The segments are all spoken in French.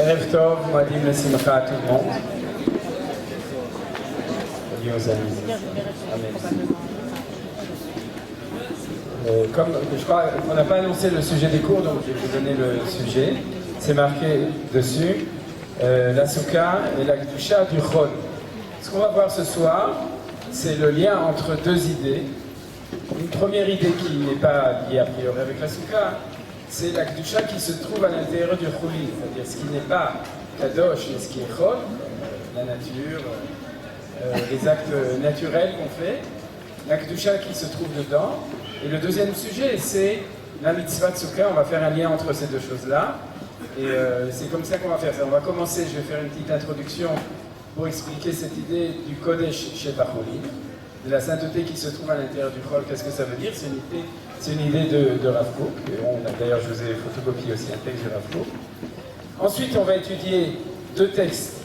Erev Tov, Moadim Lesimcha à tout le monde. Salut aux amis. Amen. Comme je crois qu'on n'a pas annoncé le sujet des cours, donc je vais vous donner le sujet. C'est marqué dessus, la Souka et la Kedusha du Chol. Ce qu'on va voir ce soir, c'est le lien entre deux idées. Une première idée qui n'est pas liée a priori avec la Souka, c'est la Kedusha qui se trouve à l'intérieur du Chouli, c'est-à-dire ce qui n'est pas Kadosh, mais ce qui est Chol, la nature, les actes naturels qu'on fait, la Kedusha qui se trouve dedans. Et le deuxième sujet, c'est la mitzvah de Souka. On va faire un lien entre ces deux choses-là. Et c'est comme ça qu'on va faire ça. On va commencer, je vais faire une petite introduction pour expliquer cette idée du Kodesh chez Bacholi, de la sainteté qui se trouve à l'intérieur du Chol. Qu'est-ce que ça veut dire? C'est une idée de Rav Kook. D'ailleurs, je vous ai photocopié aussi un texte de Rav Kook. Ensuite, on va étudier deux textes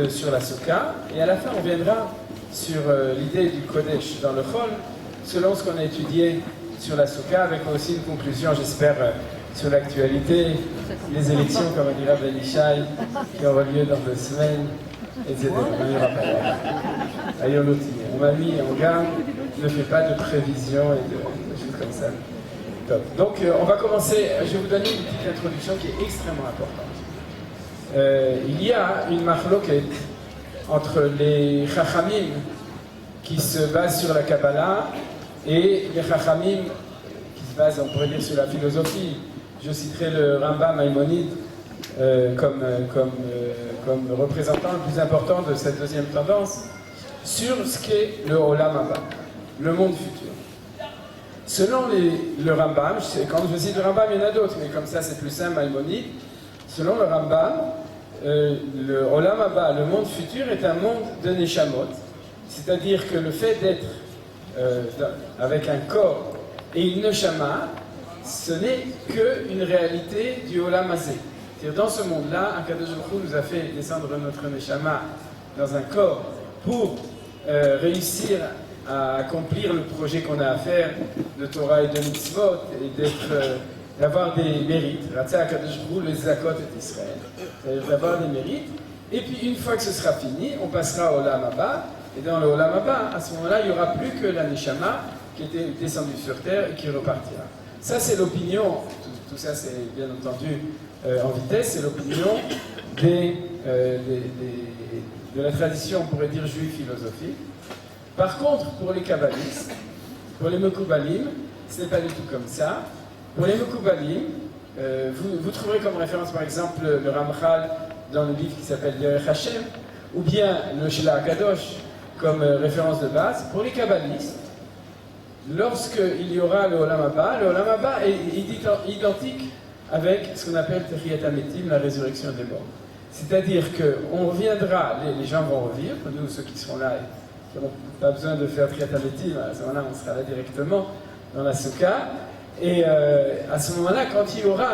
sur la Souka. Et à la fin, on viendra sur l'idée du Kodesh dans le Chol, selon ce qu'on a étudié sur la Souka, avec aussi une conclusion, j'espère, sur l'actualité, les élections, comme on dira Ben Ishai, qui auront lieu dans 2 semaines, etc. On m'a mis en garde, ne fais pas de prévisions et de choses comme ça. Top. Donc, on va commencer, je vais vous donner une petite introduction qui est extrêmement importante. Il y a une marloquette entre les Chachamim qui se basent sur la Kabbalah et les Chachamim qui se basent, on pourrait dire, sur la philosophie. Je citerai le Rambam Maïmonide comme représentant le plus important de cette deuxième tendance sur ce qu'est le Olam Haba, le monde futur. Selon le Rambam, quand je cite le Rambam, il y en a d'autres, mais comme ça c'est plus simple, Maïmonide, selon le Rambam, le Olam Haba, le monde futur, est un monde de Neshamot, c'est-à-dire que le fait d'être avec un corps et une neshama, ce n'est qu'une réalité du Olam Hazé. C'est-à-dire dans ce monde-là, Akadosh Baruch Hu nous a fait descendre notre neshama dans un corps pour réussir à accomplir le projet qu'on a à faire de Torah et de mitzvot et d'avoir des mérites. Ratzah Akadosh Baruch Hu, les zakot et Israël. C'est-à-dire d'avoir des mérites. Et puis une fois que ce sera fini, on passera au Olam Haba. Et dans le Olam Haba, à ce moment-là, il n'y aura plus que la Neshama qui était descendue sur terre et qui repartira. Ça, c'est l'opinion, tout ça c'est bien entendu en vitesse, c'est l'opinion de la tradition, on pourrait dire, juive philosophique. Par contre, pour les kabbalistes, pour les Mekoubalim, ce n'est pas du tout comme ça. Pour les Mekoubalim, vous trouverez comme référence par exemple le Ramchal dans le livre qui s'appelle Derech Hashem, ou bien le Shela Kadosh comme référence de base. Pour les kabbalistes, lorsqu'il y aura le Olam Haba est identique avec ce qu'on appelle Techiyat HaMetim, la résurrection des morts. C'est-à-dire qu'on reviendra, les gens vont revivre, nous ceux qui seront là, qui n'auront pas besoin de faire Techiyat HaMetim, à ce moment-là on sera là directement dans la Souka, et à ce moment-là, quand il y aura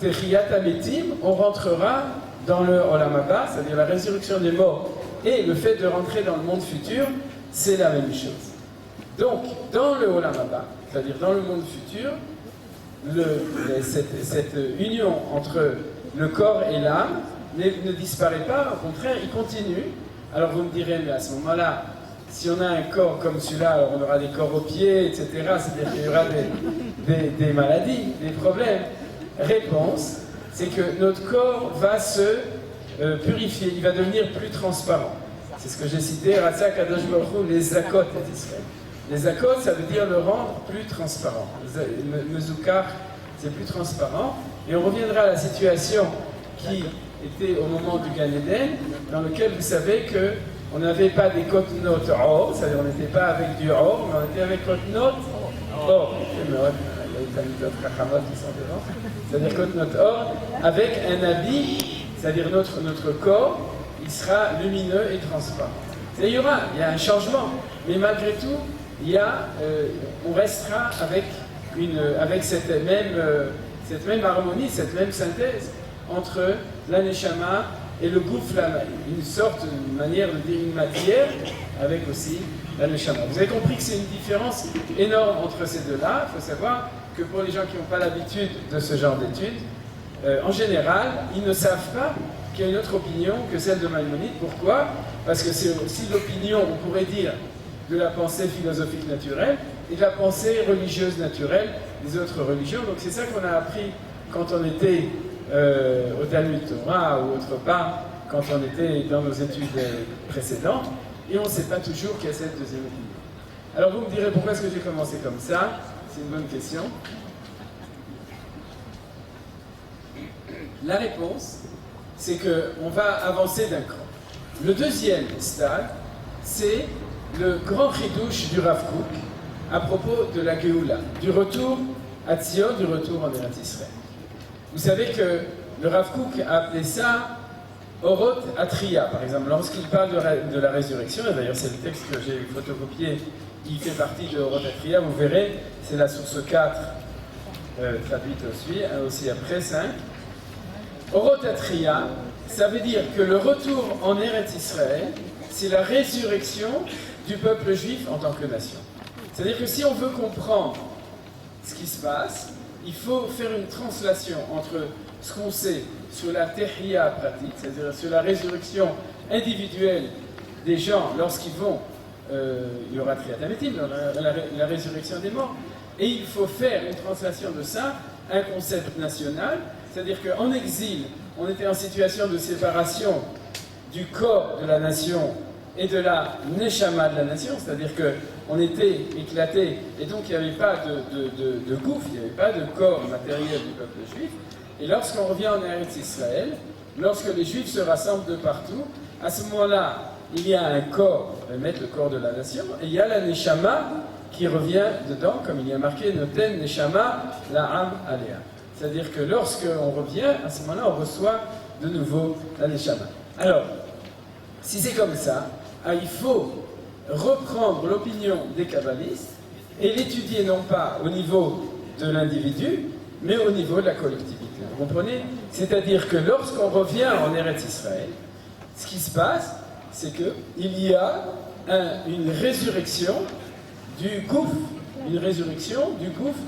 Techiyat HaMetim, on rentrera dans le Olam Haba, c'est-à-dire la résurrection des morts, et le fait de rentrer dans le monde futur, c'est la même chose. Donc, dans le Olam Haba, c'est-à-dire dans le monde futur, cette union entre le corps et l'âme ne disparaît pas, au contraire, il continue. Alors vous me direz, mais à ce moment-là, si on a un corps comme celui-là, on aura des corps aux pieds, etc., c'est-à-dire qu'il y aura des maladies, des problèmes. Réponse, c'est que notre corps va se purifier, il va devenir plus transparent. C'est ce que j'ai cité, Ratzah Kadosh Baruch Hu, les zakot et Israël. Les zakot, ça veut dire le rendre plus transparent. Mezukar, c'est plus transparent. Et on reviendra à la situation qui était au moment du Gan Eden, dans lequel vous savez qu'on n'avait pas des kotnot or, c'est-à-dire on n'était pas avec du or, mais on était avec kotnot or. Il y a d'autres kachamot qui sont devant. C'est-à-dire kotnot or, avec un habit, c'est-à-dire notre corps, il sera lumineux et transparent. Il y a un changement, mais malgré tout, on restera avec cette même harmonie, cette même synthèse entre la neshama et le gouffre, une sorte de manière de dire une matière, avec aussi la neshama. Vous avez compris que c'est une différence énorme entre ces deux-là. Il faut savoir que pour les gens qui n'ont pas l'habitude de ce genre d'études, en général, ils ne savent pas qu'il y a une autre opinion que celle de Maïmonide. Pourquoi? Parce que c'est aussi l'opinion, on pourrait dire, de la pensée philosophique naturelle et de la pensée religieuse naturelle des autres religions. Donc c'est ça qu'on a appris quand on était au Talmud Torah ou autre part, quand on était dans nos études précédentes, et on ne sait pas toujours qu'il y a cette deuxième opinion. Alors vous me direz, pourquoi est-ce que j'ai commencé comme ça? C'est une bonne question. La réponse, c'est qu'on va avancer d'un cran. Le deuxième stade, c'est le grand chidouche du Rav Kook à propos de la Géoula, du retour à Tzion, du retour en Eretz Israël. Vous savez que le Rav Kook a appelé ça Oroth Atria, par exemple, lorsqu'il parle de la résurrection, et d'ailleurs c'est le texte que j'ai photocopié, il fait partie de Oroth Atria, vous verrez, c'est la source 4, traduite aussi après 5. Oroth Atria, ça veut dire que le retour en Eretz Israël, c'est la résurrection du peuple juif en tant que nation. C'est-à-dire que si on veut comprendre ce qui se passe, il faut faire une translation entre ce qu'on sait sur la tehia pratique, c'est-à-dire sur la résurrection individuelle des gens lorsqu'ils vont, il y aura triatamétim, la résurrection des morts, et il faut faire une translation de ça, un concept national, c'est-à-dire qu'en exil, on était en situation de séparation du corps de la nation et de la neshama de la nation, c'est-à-dire qu'on était éclaté, et donc il n'y avait pas de gouffre, il n'y avait pas de corps matériel du peuple juif. Et lorsqu'on revient en Eretz Israël, lorsque les Juifs se rassemblent de partout, à ce moment-là, il y a un corps, on va mettre le corps de la nation, et il y a la neshama qui revient dedans, comme il y a marqué Noten Neshama La'am Alea. C'est-à-dire que lorsqu'on revient, à ce moment-là, on reçoit de nouveau la neshama. Alors, si c'est comme ça, il faut reprendre l'opinion des kabbalistes et l'étudier non pas au niveau de l'individu, mais au niveau de la collectivité. Vous comprenez? C'est-à-dire que lorsqu'on revient en Eretz Israël, ce qui se passe, c'est qu'il y a une résurrection du gouffre,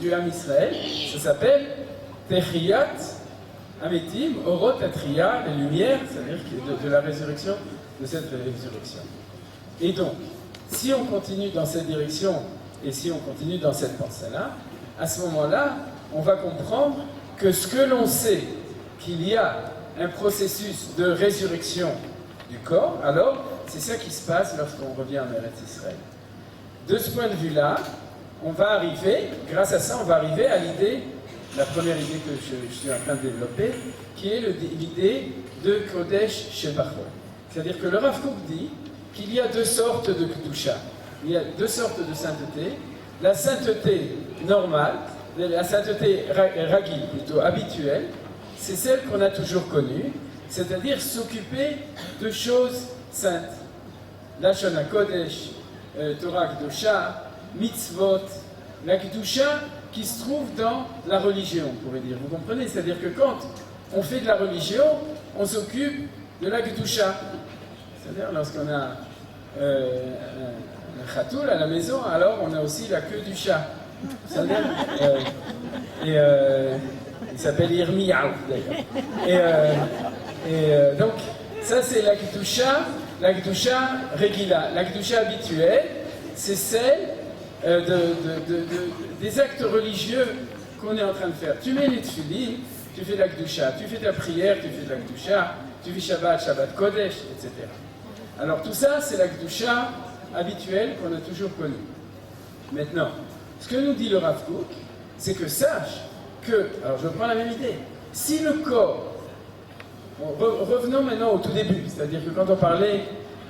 du Ham Israël. Ça s'appelle Techiyat Ametim, Oroth Atria, les lumières, c'est-à-dire de la résurrection, de cette résurrection. Et donc, si on continue dans cette direction et si on continue dans cette pensée-là, à ce moment-là, on va comprendre que ce que l'on sait, qu'il y a un processus de résurrection du corps, alors c'est ça qui se passe lorsqu'on revient en Eretz Israël. De ce point de vue-là, on va arriver, grâce à ça, on va arriver à l'idée, la première idée que je suis en train de développer, qui est l'idée de Kodesh Shebachol. C'est-à-dire que le Rav Kook dit qu'il y a deux sortes de Kedusha. Il y a deux sortes de sainteté. La sainteté normale, la sainteté ragil, plutôt habituelle, c'est celle qu'on a toujours connue, c'est-à-dire s'occuper de choses saintes. Lashon HaKodesh, Torah Kedusha, mitzvot, la Kedusha qui se trouve dans la religion, on pourrait dire. Vous comprenez? C'est-à-dire que quand on fait de la religion, on s'occupe de la Kedusha. C'est-à-dire lorsqu'on a un khatoul à la maison, alors on a aussi la queue du chat. C'est-à-dire, il s'appelle Yirmiyahu d'ailleurs. Donc, ça c'est la Kedusha Regila. La Kedusha habituelle, c'est celle des actes religieux qu'on est en train de faire. Tu mets les tefillin, tu fais de la Kedusha, tu fais ta prière, tu fais de la Kedusha, tu fais Shabbat Kodesh, etc. Alors tout ça, c'est la Kedusha habituelle qu'on a toujours connue. Maintenant, ce que nous dit le Rav Kook, c'est que sache que, alors je prends la même idée, si le corps, revenons maintenant au tout début, c'est-à-dire que quand on parlait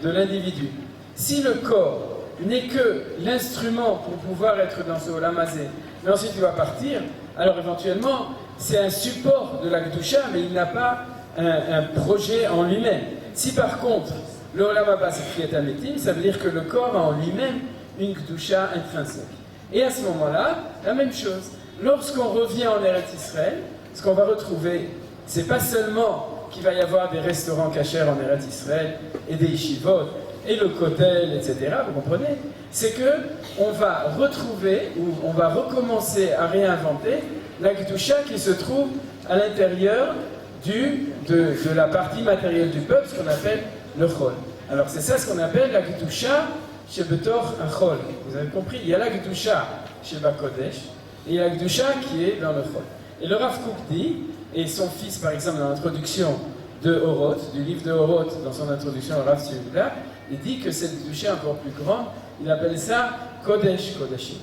de l'individu, si le corps n'est que l'instrument pour pouvoir être dans ce Olam Hazé, mais ensuite il va partir, alors éventuellement, c'est un support de la Kedusha, mais il n'a pas un projet en lui-même. Si par contre, le Olam Haba c'est Kriyat HaMetim, ça veut dire que le corps a en lui-même une Kedusha intrinsèque. Et à ce moment-là, la même chose. Lorsqu'on revient en Eretz Israël, ce qu'on va retrouver, c'est pas seulement qu'il va y avoir des restaurants cachers en Eretz Israël et des yeshivot et le kotel, etc. Vous comprenez? C'est que on va retrouver ou on va recommencer à réinventer la Kedusha qui se trouve à l'intérieur de la partie matérielle du peuple, ce qu'on appelle le chol. Alors c'est ça ce qu'on appelle la Kedusha chez Betor Achol. Vous avez compris, il y a la Kedusha chez Bakodesh, et il y a la Kedusha qui est dans le chol. Et le Rav Kook dit, et son fils par exemple dans l'introduction de Oroth, du livre de Oroth, dans son introduction au Rav Tzviuda, il dit que cette Kedusha encore plus grande, il appelle ça Kodesh Kodeshim.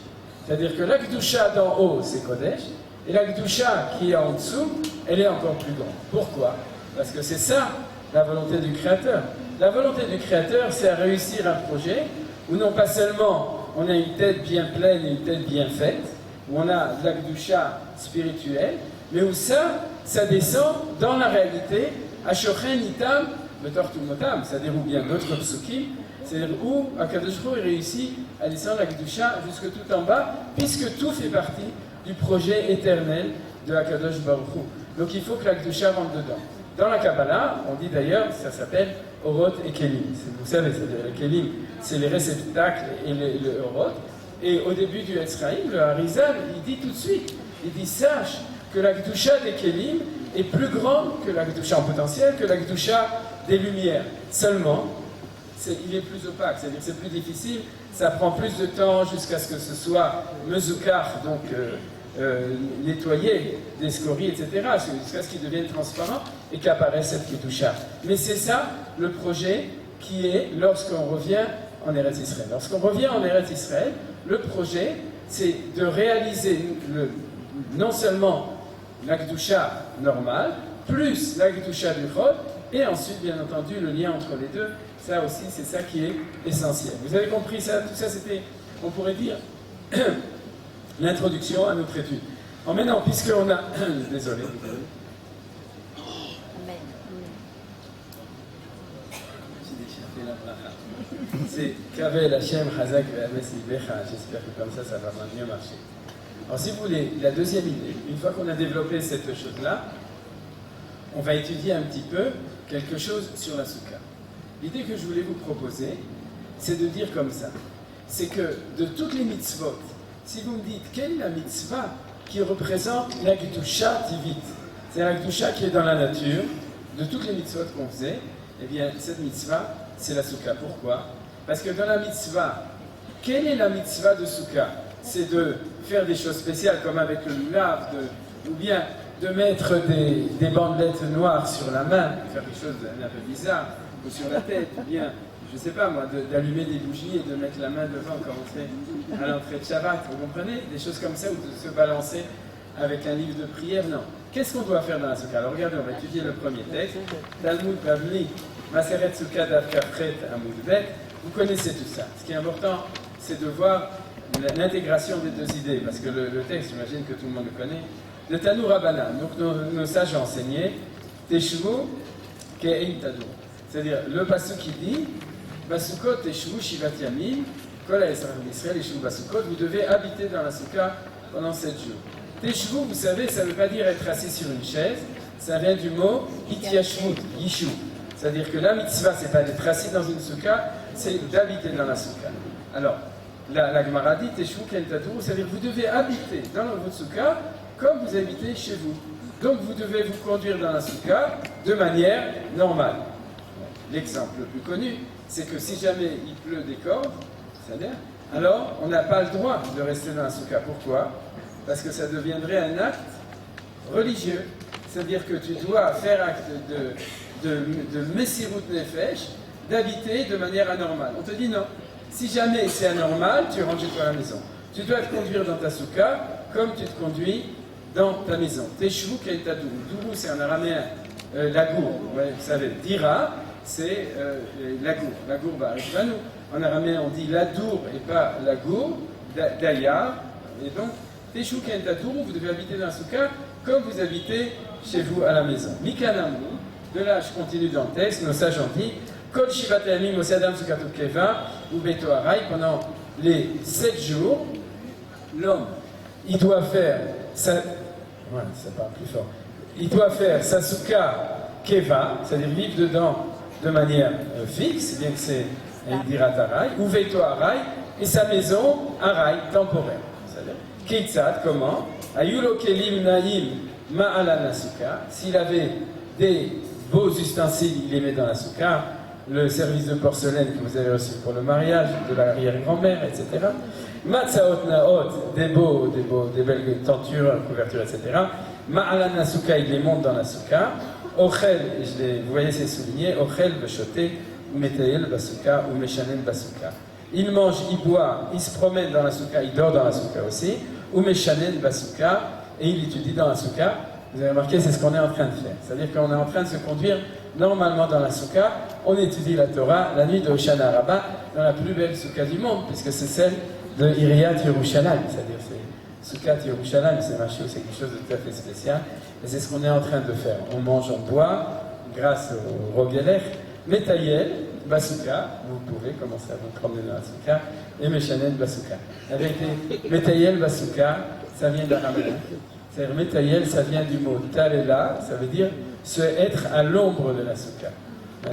C'est-à-dire que la Kedusha d'en haut, c'est Kodesh, et la Kedusha qui est en dessous, elle est encore plus grande. Pourquoi? Parce que c'est ça, la volonté du Créateur. La volonté du Créateur, c'est à réussir un projet où non pas seulement on a une tête bien pleine et une tête bien faite, où on a de la Kedusha spirituelle, mais où ça descend dans la réalité, à Shochen Itam, Betortu Motam, c'est-à-dire où bien d'autres psukim, c'est-à-dire où Akadosh Baruch Hu réussit à descendre la Kedusha jusque tout en bas, puisque tout fait partie du projet éternel de Akadosh Baruch Hu. Donc il faut que la Kedusha rentre dedans. Dans la Kabbalah, on dit d'ailleurs, ça s'appelle Oroth et Kelim. Vous savez, c'est-à-dire les Kelim, c'est les réceptacles et le Oroth. Et au début du Etzraïm, le Harizal, il dit tout de suite, il dit sache que la Kedusha des Kelim est plus grande que la Kedusha en potentiel, que la Kedusha des Lumières. Seulement, il est plus opaque, c'est-à-dire c'est plus difficile, ça prend plus de temps jusqu'à ce que ce soit mezukar, donc nettoyé des scories, etc., jusqu'à ce qu'il devienne transparent et qu'apparaisse cette Kedusha. Mais c'est ça le projet qui est lorsqu'on revient en Eretz Israël. Lorsqu'on revient en Eretz Israël, le projet, c'est de réaliser non seulement la Kedusha normale, plus la Kedusha du Chol, et ensuite, bien entendu, le lien entre les deux. Ça aussi, c'est ça qui est essentiel. Vous avez compris ça? Tout ça, c'était, on pourrait dire, l'introduction à notre étude. En maintenant, puisqu'on a... Désolé. C'est Kavel Hashem Chazak Ve'ames Libecha. J'espère que comme ça va mieux marcher. Alors, si vous voulez, la deuxième idée, une fois qu'on a développé cette chose-là, on va étudier un petit peu quelque chose sur la soukha. L'idée que je voulais vous proposer, c'est de dire comme ça. C'est que de toutes les mitzvot, si vous me dites quelle est la mitzvah qui représente la Kedusha Tivit, c'est la Kedusha qui est dans la nature, de toutes les mitzvot qu'on faisait, eh bien cette mitzvah, c'est la soukha. Pourquoi? Parce que dans la mitzvah, quelle est la mitzvah de soukha? C'est de faire des choses spéciales comme avec le lulav, ou bien de mettre des bandelettes noires sur la main, faire des choses un peu bizarres, ou sur la tête, ou bien, je ne sais pas moi, d'allumer des bougies et de mettre la main devant quand on fait à l'entrée de Shabbat, vous comprenez? Des choses comme ça, ou de se balancer avec un livre de prière, non. Qu'est-ce qu'on doit faire dans la soukha? Alors regardez, on va étudier le premier texte, Talmud Bavli, Maseret Soukha Daf Kafret Amud Bet. Vous connaissez tout ça. Ce qui est important, c'est de voir l'intégration des deux idées, parce que le texte, j'imagine que tout le monde le connaît, de Tanu Rabbanan. Donc nos sages ont enseigné Teshuvou Ke'ein Tadou. C'est-à-dire le pasuk qui dit Basukot Teshuvou Shivat Yamim Kol Israël Teshuvou Basukot. Vous devez habiter dans la soukha pendant 7 jours. Teshuvou, vous savez, ça ne veut pas dire être assis sur une chaise, ça vient du mot Ityashvut, Yishu. C'est-à-dire que la mitzvah, c'est pas d'être assis dans une soukha, c'est d'habiter dans la soukha. Alors, la Gemara dit Teshuvou Ke'ein Tadou, c'est-à-dire que vous devez habiter dans votre soukha comme vous habitez chez vous. Donc vous devez vous conduire dans la soukha de manière normale. L'exemple le plus connu, c'est que si jamais il pleut des cordes, alors on n'a pas le droit de rester dans la soukha. Pourquoi? Parce que ça deviendrait un acte religieux. C'est-à-dire que tu dois faire acte de Messirut Nefesh, d'habiter de manière anormale. On te dit non. Si jamais c'est anormal, tu rentres chez toi à la maison. Tu dois te conduire dans ta soukha comme tu te conduis dans ta maison. Teshuvou Ke'ein Tadou. Dourou, c'est en araméen lagour. Ouais, vous savez, dira, c'est lagour. Lagour, bah, nous. En araméen, on dit ladour et pas lagour, dayar. Et donc, Teshuvou Ke'ein Tadou, vous devez habiter dans la soukha comme vous habitez chez vous à la maison. Mikanamu, de là, je continue dans le texte, nos sages ont dit Kol Shivat Yamim Osadam Soukatot Keva ou Beto Harai, pendant les 7 jours, l'homme, il doit faire sa... Ouais, ça parle plus fort. Il doit faire sa soukha keva, c'est-à-dire vivre dedans de manière fixe, bien que c'est un dirat harai, ou veto harai, et sa maison harai, temporaire. C'est-à-dire, Keitzad, comment? Ayulo kelim naim ma'ala nasuka. S'il avait des beaux ustensiles, il les met dans la souka. Le service de porcelaine que vous avez reçu pour le mariage de l'arrière-grand-mère, etc. Matzaot naot, des belles tentures, couvertures, etc. Ma'ala nasuka, il les monte dans la souka. Ochel, vous voyez c'est souligné, Ochel veshoté, ou metayel basuka, ou meshanen basuka. Il mange, il boit, il se promène dans la souka, il dort dans la souka aussi, ou meshanen basuka, et il étudie dans la souka. Vous avez remarqué, c'est ce qu'on est en train de faire. C'est-à-dire qu'on est en train de se conduire normalement dans la souka. On étudie la Torah la nuit de Hoshana Rabbah, dans la plus belle souka du monde, puisque c'est celle de Iriyat Yerushalayim. C'est-à-dire, c'est Soukat Yerushalayim, c'est quelque chose de tout à fait spécial. Et c'est ce qu'on est en train de faire. On mange, on boit, grâce au Rogelech, Metayel, Basuka, vous pouvez commencer à vous promener dans la souka, et Meshanen Basuka. La vérité, Metayel Basuka, ça vient d'araméen. C'est-à-dire, Metayel, ça vient du mot Talela, ça veut dire se être à l'ombre de la souka.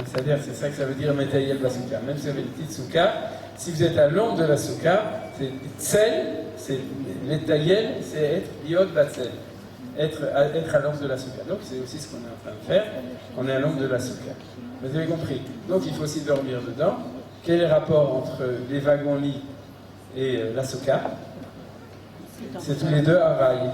C'est-à-dire, c'est ça que ça veut dire Metayel Basuka. Même si vous avez une petite souka, si vous êtes à l'ombre de la souka, c'est Tsel, c'est Metayel, c'est être Yod Batsel. Être à l'ombre de la souka. Donc c'est aussi ce qu'on est en train de faire. On est à l'ombre de la souka. Vous avez compris. Donc il faut aussi dormir dedans. Quel est le rapport entre les wagons-lits et la souka? C'est tous les deux à rail.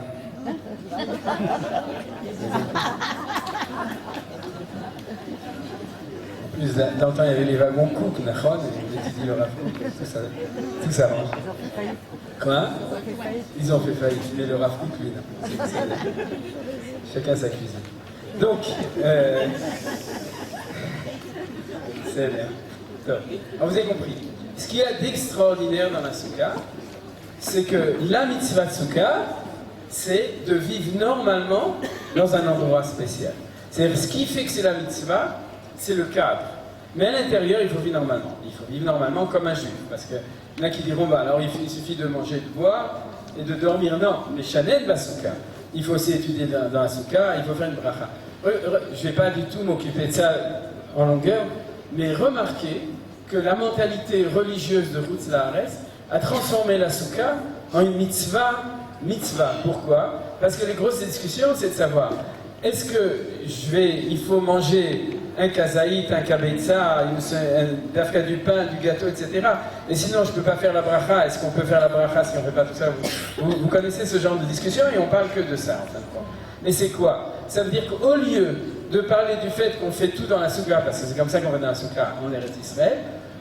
En plus, dans le temps, il y avait les wagons Cook, Nachon, et on étudie le Rav Kook, tout ça range. Quoi? Ils ont fait faillite, mais le Rav Kook, lui, non. Chacun sa cuisine. Donc, c'est bien. Alors, vous avez compris. Ce qu'il y a d'extraordinaire dans la souka, c'est que la mitzvah de souka, c'est de vivre normalement dans un endroit spécial. C'est-à-dire, ce qui fait que c'est la mitzvah, c'est le cadre. Mais à l'intérieur, il faut vivre normalement. Il faut vivre normalement comme un juif. Parce qu'il y en a qui diront, bah, alors il suffit de manger, de boire et de dormir. Non, mais Chanel la souka. Il faut aussi étudier dans la souka, il faut faire une bracha. Je ne vais pas du tout m'occuper de ça en longueur, mais remarquez que la mentalité religieuse de Rutz Laaretz a transformé la souka en une mitzvah. Pourquoi? Parce que les grosses discussions, c'est de savoir, est-ce que il faut manger un kazaït, un kabetza, un dafka du pain, du gâteau, etc. Et sinon, je ne peux pas faire la bracha. Est-ce qu'on peut faire la bracha si on ne fait pas tout ça? Vous connaissez ce genre de discussion et on parle que de ça, en fin de compte. Mais c'est quoi? Ça veut dire qu'au lieu de parler du fait qu'on fait tout dans la souka, parce que c'est comme ça qu'on va dans la souka en Eretz Israël,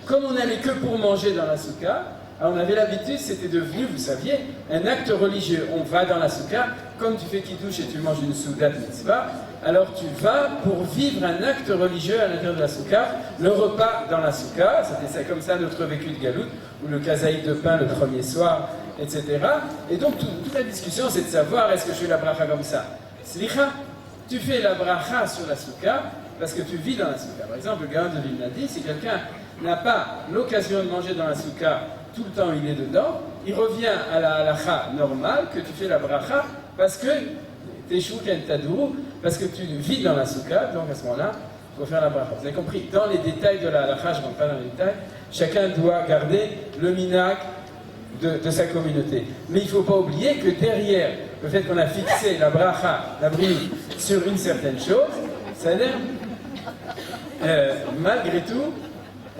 comme on n'allait que pour manger dans la souka, alors on avait l'habitude, c'était devenu, vous saviez, un acte religieux. On va dans la souka, comme tu fais kiddush et tu manges une soudat mitzvah, alors tu vas pour vivre un acte religieux à l'intérieur de la souka, le repas dans la souka, c'était comme ça notre vécu de Galout, ou le kazaï de pain le premier soir, etc. Et donc toute la discussion c'est de savoir est-ce que je fais la bracha comme ça. Slicha, tu fais la bracha sur la souka parce que tu vis dans la souka. Par exemple, le Gaon de Vilna dit, si quelqu'un n'a pas l'occasion de manger dans la souka, tout le temps il est dedans, il revient à la halacha normale que tu fais la bracha parce que parce que tu vis dans la souka, donc à ce moment-là, il faut faire la bracha. Vous avez compris, dans les détails de la halacha, je ne rentre pas dans les détails, chacun doit garder le minhag de sa communauté. Mais il ne faut pas oublier que derrière le fait qu'on a fixé la bracha, la brille, sur une certaine chose, c'est-à-dire, malgré tout,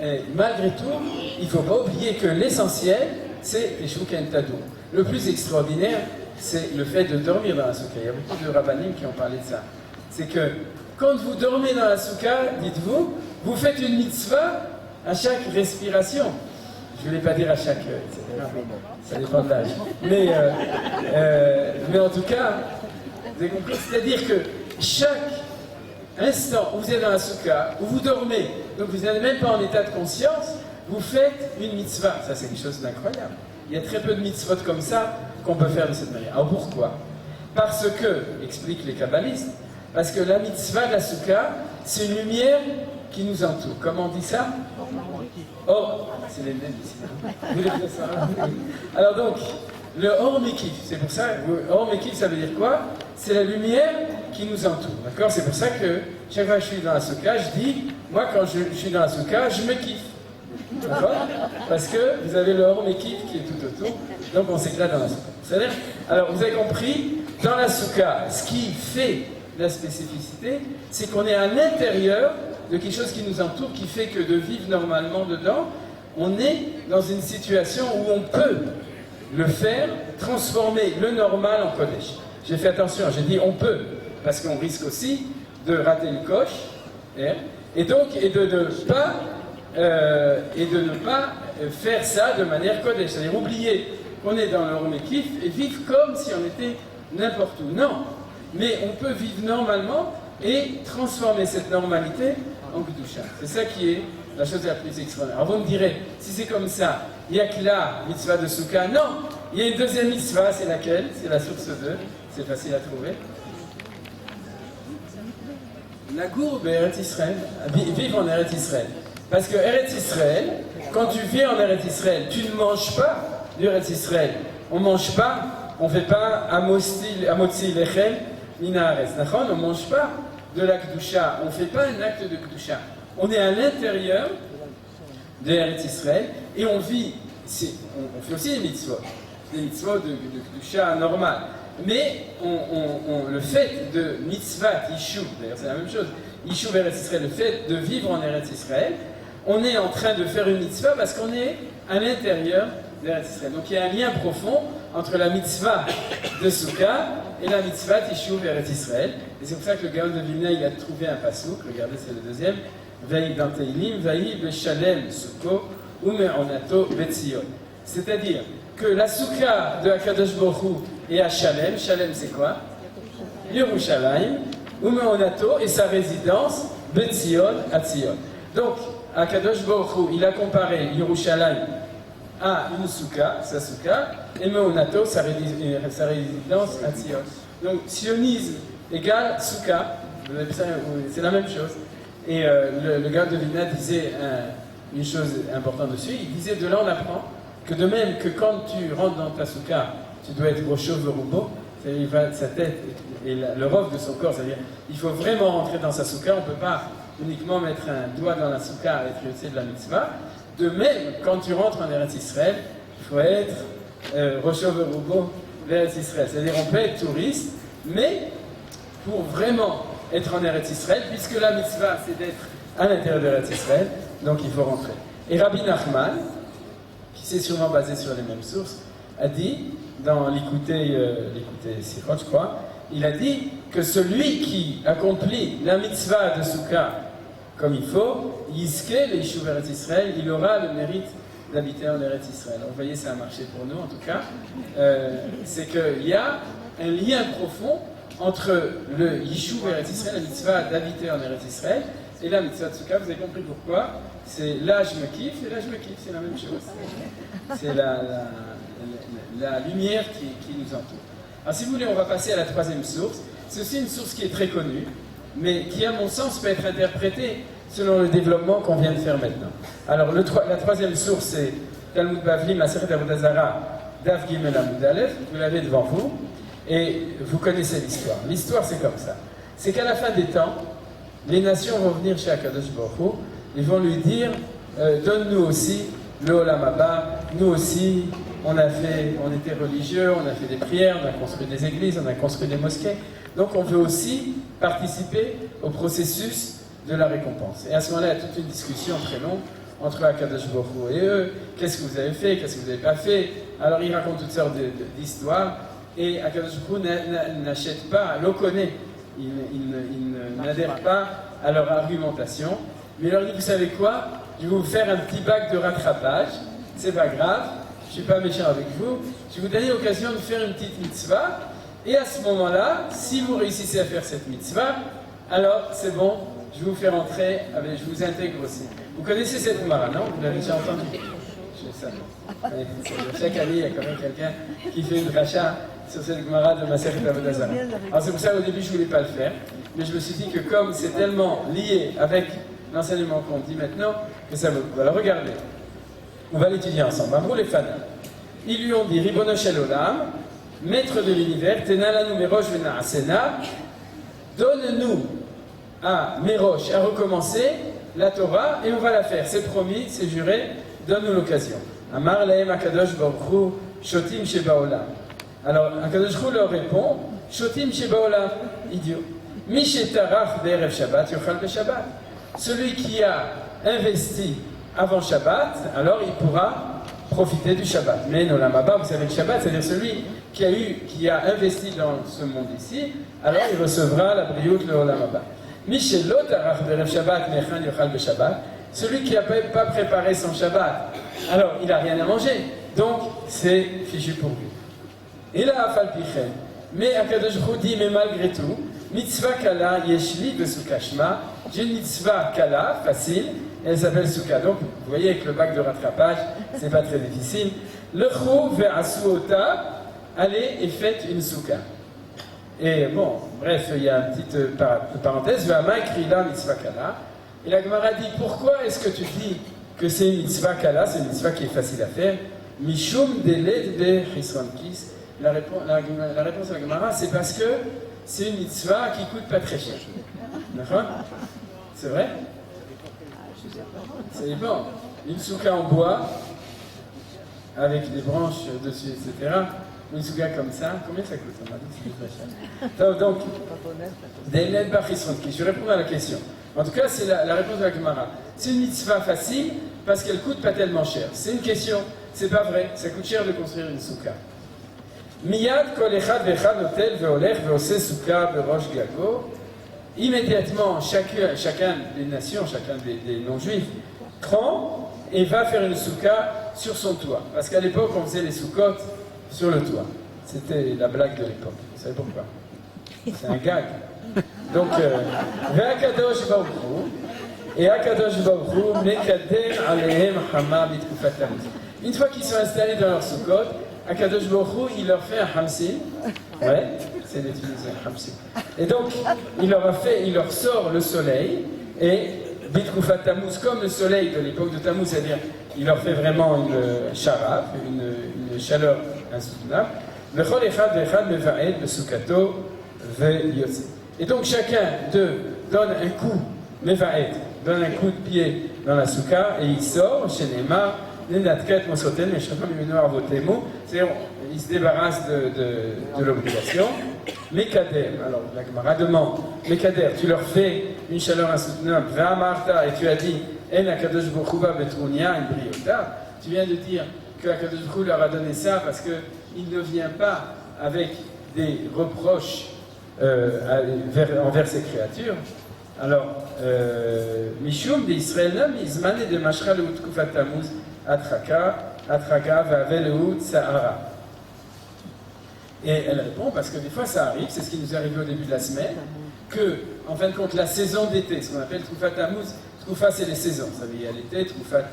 il ne faut pas oublier que l'essentiel, c'est les Shouken Tadou. Le plus extraordinaire, c'est le fait de dormir dans la souka. Il y a beaucoup de rabbanim qui ont parlé de ça. C'est que quand vous dormez dans la souka, dites-vous, vous faites une mitzvah à chaque respiration. Je ne voulais pas dire à chaque, etc. Ça dépend de l'âge. Mais en tout cas, vous avez compris, c'est-à-dire que chaque instant où vous êtes dans la souka, où vous dormez, donc vous n'êtes même pas en état de conscience, vous faites une mitzvah. Ça, c'est quelque chose d'incroyable. Il y a très peu de mitzvot comme ça qu'on peut faire de cette manière. Alors pourquoi? Parce que, expliquent les kabbalistes, parce que la mitzvah de la souka, c'est une lumière qui nous entoure. Comment on dit ça? Or, c'est les mêmes ici. Vous voulez dire ça? Alors donc, le Or Mekif, c'est pour ça, Or Mekif, ça veut dire quoi? C'est la lumière qui nous entoure. D'accord? C'est pour ça que chaque fois que je suis dans la souka, je dis, moi quand je suis dans la souka, je me kiffe. D'accord? Parce que vous avez le Or Mekif qui est tout autour, donc on s'éclate dans la souka. C'est-à-dire, alors vous avez compris dans la soukha, ce qui fait la spécificité, c'est qu'on est à l'intérieur de quelque chose qui nous entoure, qui fait que de vivre normalement dedans, on est dans une situation où on peut le faire, transformer le normal en Kodesh. J'ai fait attention, j'ai dit on peut, parce qu'on risque aussi de rater une coche, et de ne pas faire ça de manière Kodesh, c'est-à-dire oublier qu'on est dans le Romekif et vivre comme si on était n'importe où. Non, mais on peut vivre normalement et transformer cette normalité en Kedusha. C'est ça qui est la chose la plus extraordinaire. Alors vous me direz, si c'est comme ça, il n'y a que la mitzvah de Souka. Non, il y a une deuxième mitzvah, c'est laquelle? C'est la source 2, c'est facile à trouver. La gourbe Eretz Israël, vivre en Eretz Israël. Parce que Eretz Israël, quand tu vis en Eretz Israël, tu ne manges pas du Eretz Israël. On ne mange pas, on ne fait pas Amotzi Lechem Minaharetz. On ne mange pas de la Kedusha, on ne fait pas un acte de Kedusha. On est à l'intérieur de Eretz Israël et on vit, on fait aussi des mitzvot de Kedusha normal. Mais le fait de mitzvah, Yishuv, d'ailleurs c'est la même chose, Yishuv Eretz Israël, le fait de vivre en Eretz Israël, on est en train de faire une mitzvah parce qu'on est à l'intérieur d'Eretz Israël. Donc il y a un lien profond entre la mitzvah de Souka et la mitzvah Yishuv Eretz Israël. Et c'est pour ça que le Gaon de Vilna, il a trouvé un pasouk, regardez c'est le deuxième, Vaï dans Teilim, Vaï Beshalem Souko, Umeonato Betzion. C'est-à-dire que la Souka de Akadosh Baruch Hu et à Shalem, Shalem c'est quoi? Yerushalayim, Umeonato et sa résidence, Betzion à Tzion. Donc, Akadosh Baruch Hu, il a comparé Yerushalayim à une Souka, sa Souka, et Meonato, sa résidence à Tzion. Donc, sionisme égale Souka, c'est la même chose. Et le gars de Vilna disait une chose importante dessus, il disait de là on apprend que de même que quand tu rentres dans ta Souka, tu dois être Rocho Verubo, c'est-à-dire sa tête et le rof de son corps, c'est-à-dire il faut vraiment rentrer dans sa Souka, on ne peut pas uniquement mettre un doigt dans la Souka et être yotze de la mitzvah. De même, quand tu rentres en Eretz Israël, il faut être Rocho Verubo d'Eretz Israël, c'est-à-dire on peut être touriste, mais pour vraiment être en Eretz Israël, puisque la mitzvah c'est d'être à l'intérieur d'Eretz Israël, donc il faut rentrer. Et Rabbi Nachman, qui s'est sûrement basé sur les mêmes sources, a dit, dans l'écouter Sichot, je crois, il a dit que celui qui accomplit la mitzvah de Souka comme il faut, Yiske, les Yishuv Eretz Israël, il aura le mérite d'habiter en Eretz Israël. Alors, vous voyez, ça a marché pour nous en tout cas. C'est qu'il y a un lien profond entre le Yishuv Eretz Israël, la mitzvah d'habiter en Eretz Israël, et la mitzvah de Souka. Vous avez compris pourquoi? C'est là je me kiffe et là je me kiffe, c'est la même chose. C'est la lumière qui nous entoure. Alors si vous voulez, on va passer à la troisième source. C'est aussi une source qui est très connue, mais qui à mon sens peut être interprétée selon le développement qu'on vient de faire maintenant. Alors la troisième source c'est Talmud Bavli, Masechet Avodah Zarah, Daf Gimel Amud Aleph, vous l'avez devant vous, et vous connaissez l'histoire. L'histoire c'est comme ça. C'est qu'à la fin des temps, les nations vont venir chez Akadosh Baruch Hu, ils vont lui dire donne-nous aussi le Olam Haba, nous aussi on était religieux, on a fait des prières, on a construit des églises, on a construit des mosquées, donc on veut aussi participer au processus de la récompense. Et à ce moment-là, il y a toute une discussion très longue entre Akadosh Baruch Hu et eux, qu'est-ce que vous avez fait, qu'est-ce que vous n'avez pas fait. Alors ils racontent toutes sortes d'histoires, et Akadosh Baruch Hu n'achète pas, le connaît, il n'adhère pas à leur argumentation, mais il leur dit, vous savez quoi, je vais vous faire un petit bac de rattrapage, c'est pas grave, je ne suis pas méchant avec vous, je vais vous donner l'occasion de faire une petite mitzvah, et à ce moment-là, si vous réussissez à faire cette mitzvah, alors c'est bon, je vais vous faire entrer, je vous intègre aussi. Vous connaissez cette Gemara, non? Vous l'avez déjà entendu? Chaque année, il y a quand même quelqu'un qui fait une dracha sur cette Gemara de Masechet Avodah Zarah. Alors c'est pour ça au début je ne voulais pas le faire, mais je me suis dit que comme c'est tellement lié avec l'enseignement qu'on dit maintenant, que ça vaut le coup. Alors regardez, on va l'étudier ensemble. Amrou les Fana. Ils lui ont dit, Ribono Shel Olam, maître de l'univers, Tenalanu Merosh Vena'asena, donne-nous à Merosh, à recommencer la Torah, et on va la faire. C'est promis, c'est juré, donne-nous l'occasion. Amar Lahem Akadosh Baruch Hu, Shotim Sheba Olam. Alors Akadosh Baruch Hu leur répond, Shotim shebaolam, idiot. Mishetarach be'erev Shabbat, yochal be'Shabbat. Celui qui a investi avant Shabbat, alors il pourra profiter du Shabbat. Mais Olam Haba, vous savez le Shabbat, c'est-à-dire celui qui a investi dans ce monde ici, alors il recevra la briout le Olam Haba. Mishelot arach be'erev Shabbat, mechan yochal be'Shabbat. Celui qui n'a pas préparé son Shabbat, alors il n'a rien à manger. Donc c'est fichu pour lui. Et là, afal pichem. Mais Akadosh Baruch Hu dit, mais malgré tout, mitzvah kala yeshli besuka shma. J'ai une mitzvah kala, facile, elle s'appelle souka. Donc, vous voyez, avec le bac de rattrapage, c'est pas très difficile. Le chou ve'asuota, allez et faites une souka. Et bon, bref, il y a une petite parenthèse, ve'ama krila mitzvah kala. Et la Gemara dit, pourquoi est-ce que tu dis que c'est une mitzvah kala, c'est une mitzvah qui est facile à faire? Mishum deled be chisron kis. La réponse à la Gemara, c'est parce que c'est une mitzvah qui coûte pas très cher. D'accord? C'est vrai? Ça dépend. Une souka en bois, avec des branches dessus, etc. Une souka comme ça, combien ça coûte? On m'a dit que c'est très cher. Donc, deled be chisron kis. Je réponds à la question. En tout cas, c'est la réponse de la Gemara. C'est une mitzvah facile parce qu'elle coûte pas tellement cher. C'est une question. C'est pas vrai. Ça coûte cher de construire une souka. Miyad kol echad vechad notel veolech veose souka berosh gago. Immédiatement, chacun des nations, chacun des non-juifs, prend et va faire une souka sur son toit. Parce qu'à l'époque, on faisait les soukotes sur le toit. C'était la blague de l'époque. Vous savez pourquoi? C'est un gag. Donc, ve'akadosh baruch Hu, et Akadosh Baruch Hu mekader alehem hama bitkufat Tammuz. Une fois qu'ils sont installés dans leur soukot, Akadosh Baruch Hu, il leur fait un hamsin. Ouais, c'est d'utiliser un hamsin. Et donc, il leur sort le soleil, et bitkufat Tammuz, comme le soleil de l'époque de Tammuz, c'est-à-dire, il leur fait vraiment une charaf, une chaleur insoutenable. Vechol echad vechad meva'ed besukato ve'yotze. Et donc chacun d'eux donne un coup, meva'ed, donne un coup de pied dans la souka et il sort, chez Neymar, nenatket mosoten, mais chacun lui met avotemo, c'est-à-dire il se débarrasse de l'obligation. Mekader, alors la Gemara demande, Mekader, tu leur fais une chaleur insoutenable, Ve'amarta, et tu as dit, En Akadosh Baruch Hu betrunia, une briota, tu viens de dire que Akadosh Baruch Hu leur a donné ça parce qu'il ne vient pas avec des reproches envers ces créatures. Alors, Mishum de Israël, Izmane de Mashra le Utkufat Tammuz, Atraka, Vavel Sahara. Et elle répond parce que des fois ça arrive, c'est ce qui nous est arrivé au début de la semaine, que, en fin de compte, la saison d'été, ce qu'on appelle Tkufat Tammuz, Tkufa c'est les saisons, ça veut dire il y a l'été, Tkufat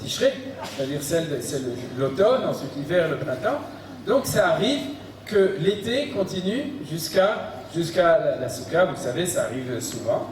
Tishrei, c'est-à-dire c'est l'automne, ensuite l'hiver, le printemps. Donc ça arrive que l'été continue jusqu'à la souka, vous savez, ça arrive souvent.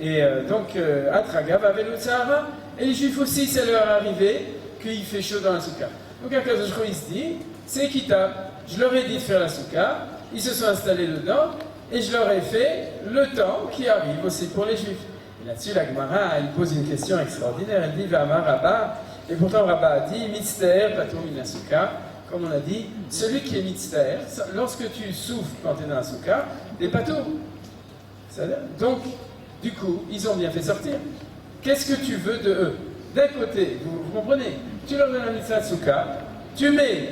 Et donc, Atraga va avec le Sahara, et les Juifs aussi, ça leur est arrivé qu'il fait chaud dans la souka. Donc, Akadosh Baruch Hu, il se dit, c'est équitable. Je leur ai dit de faire la souka, ils se sont installés dedans, et je leur ai fait le temps qui arrive aussi pour les Juifs. Et là-dessus, la Gemara, elle pose une question extraordinaire. Elle dit, V'amar Rabba, et pourtant Rabba a dit, Mitztaer patur min la souka. Comme on a dit, celui qui est mitztaer, lorsque tu souffles quand tu es dans la souka, t'es patur. Donc, du coup, ils ont bien fait sortir. Qu'est-ce que tu veux de eux? D'un côté, vous comprenez, tu leur donnes la mitzvah de souka, tu mets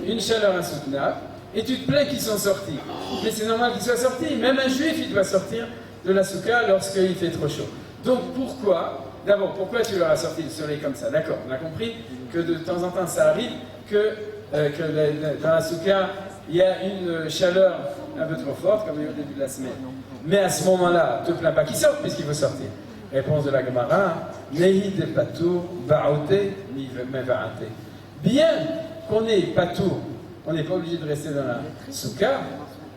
une chaleur insoutenable, et tu te plains qu'ils sont sortis. Mais c'est normal qu'ils soient sortis. Même un juif, il doit sortir de la souka lorsqu'il fait trop chaud. Donc pourquoi? D'abord, pourquoi tu leur as sorti le soleil comme ça? D'accord, on a compris que de temps en temps ça arrive que dans la souka, il y a une chaleur un peu trop forte, comme au début de la semaine. Mais à ce moment-là, ne te plains pas qu'ils sortent, puisqu'il faut sortir. Réponse de la Gemara, Nehi de patou, ba'ote, ni meva'ate. Bien qu'on est patou, on n'est pas obligé de rester dans la souka.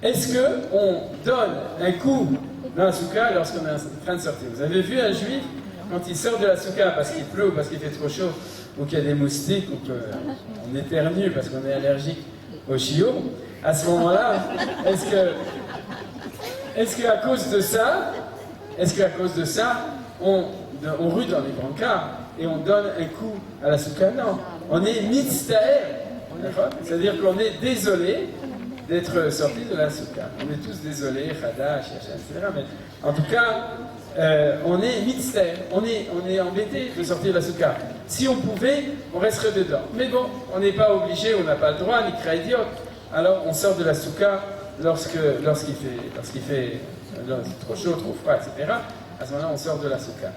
Est-ce qu'on donne un coup dans la souka lorsqu'on est en train de sortir? Vous avez vu un juif, quand il sort de la souka parce qu'il pleut ou parce qu'il fait trop chaud, ou qu'il y a des moustiques, ou qu'on éternue parce qu'on est allergique au chiots, à ce moment-là, est-ce qu'à cause de ça, on rue dans les brancards et on donne un coup à la souka? Non, on est mitztaer. C'est-à-dire qu'on est désolé d'être sorti de la souka. On est tous désolés, Khadash, etc. Mais en tout cas, on est mitzvah, on est embêté de sortir de la souka. Si on pouvait, on resterait dedans. Mais bon, on n'est pas obligé, on n'a pas le droit, ni cra idiot. Alors on sort de la souka lorsqu'il fait trop chaud, trop froid, etc. À ce moment-là, on sort de la souka.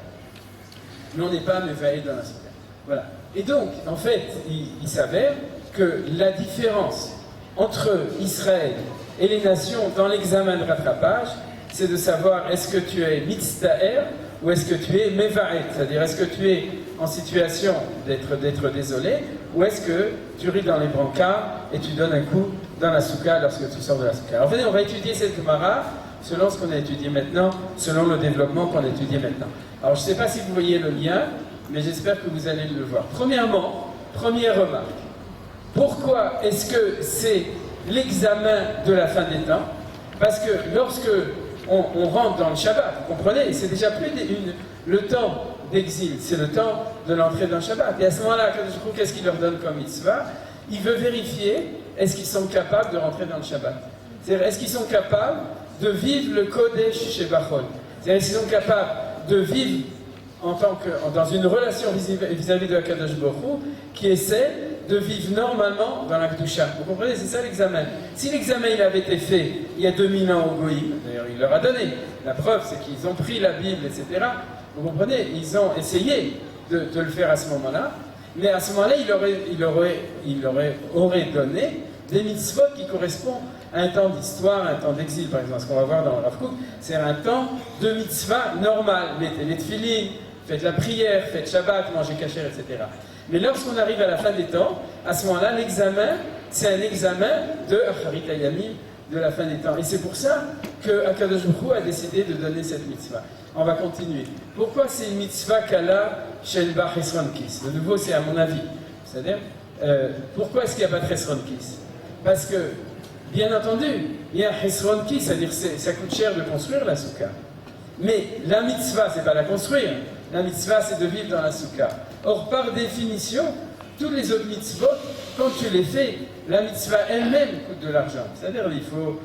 Mais on n'est pas mévaillé dans la souka. Voilà. Et donc, en fait, il s'avère que la différence entre Israël et les nations dans l'examen de rattrapage, c'est de savoir est-ce que tu es mitztaher ou est-ce que tu es mevaret, c'est-à-dire est-ce que tu es en situation d'être désolé ou est-ce que tu ris dans les brancards et tu donnes un coup dans la souka lorsque tu sors de la souka. Alors venez, on va étudier cette Gemara selon ce qu'on a étudié maintenant, selon le développement qu'on a étudié maintenant. Alors je ne sais pas si vous voyez le lien, mais j'espère que vous allez le voir. Premièrement, première remarque. Pourquoi est-ce que c'est l'examen de la fin des temps? Parce que lorsque on rentre dans le Shabbat, vous comprenez, c'est déjà plus le temps d'exil, c'est le temps de l'entrée dans le Shabbat. Et à ce moment-là, qu'est-ce qu'il leur donne comme mitzvah? Il veut vérifier est-ce qu'ils sont capables de rentrer dans le Shabbat. C'est-à-dire, est-ce qu'ils sont capables de vivre le Kodesh Shebachol? C'est-à-dire, est-ce qu'ils sont capables de vivre dans une relation vis-à-vis de la Kadosh Baruch Hu qui est celle de vivre normalement dans la Kedusha. Vous comprenez, c'est ça l'examen. Si l'examen il avait été fait il y a 2000 ans au Goïm, d'ailleurs il leur a donné, la preuve c'est qu'ils ont pris la Bible, etc. Vous comprenez, ils ont essayé de le faire à ce moment-là, mais à ce moment-là il aurait donné des mitzvot qui correspondent à un temps d'histoire, un temps d'exil, par exemple. Ce qu'on va voir dans le Rav Kook, c'est un temps de mitzvah normal. Mettez les tefilines, faites la prière, faites Shabbat, mangez kasher, etc. Mais lorsqu'on arrive à la fin des temps, à ce moment-là, l'examen, c'est un examen de Acharit Hayamim, de la fin des temps. Et c'est pour ça que Akadosh Baruch Hu a décidé de donner cette mitzvah. On va continuer. Pourquoi c'est une mitzvah kala shel ba chesron kis? De nouveau, c'est à mon avis. C'est-à-dire, pourquoi est-ce qu'il n'y a pas de chesron kis? Parce que, bien entendu, il y a un chesron kis, c'est-à-dire ça coûte cher de construire la souka. Mais la mitzvah, c'est pas la construire. La mitzvah, c'est de vivre dans la souka. Or, par définition, tous les autres mitzvot, quand tu les fais, la mitzvah elle-même coûte de l'argent. C'est-à-dire, il faut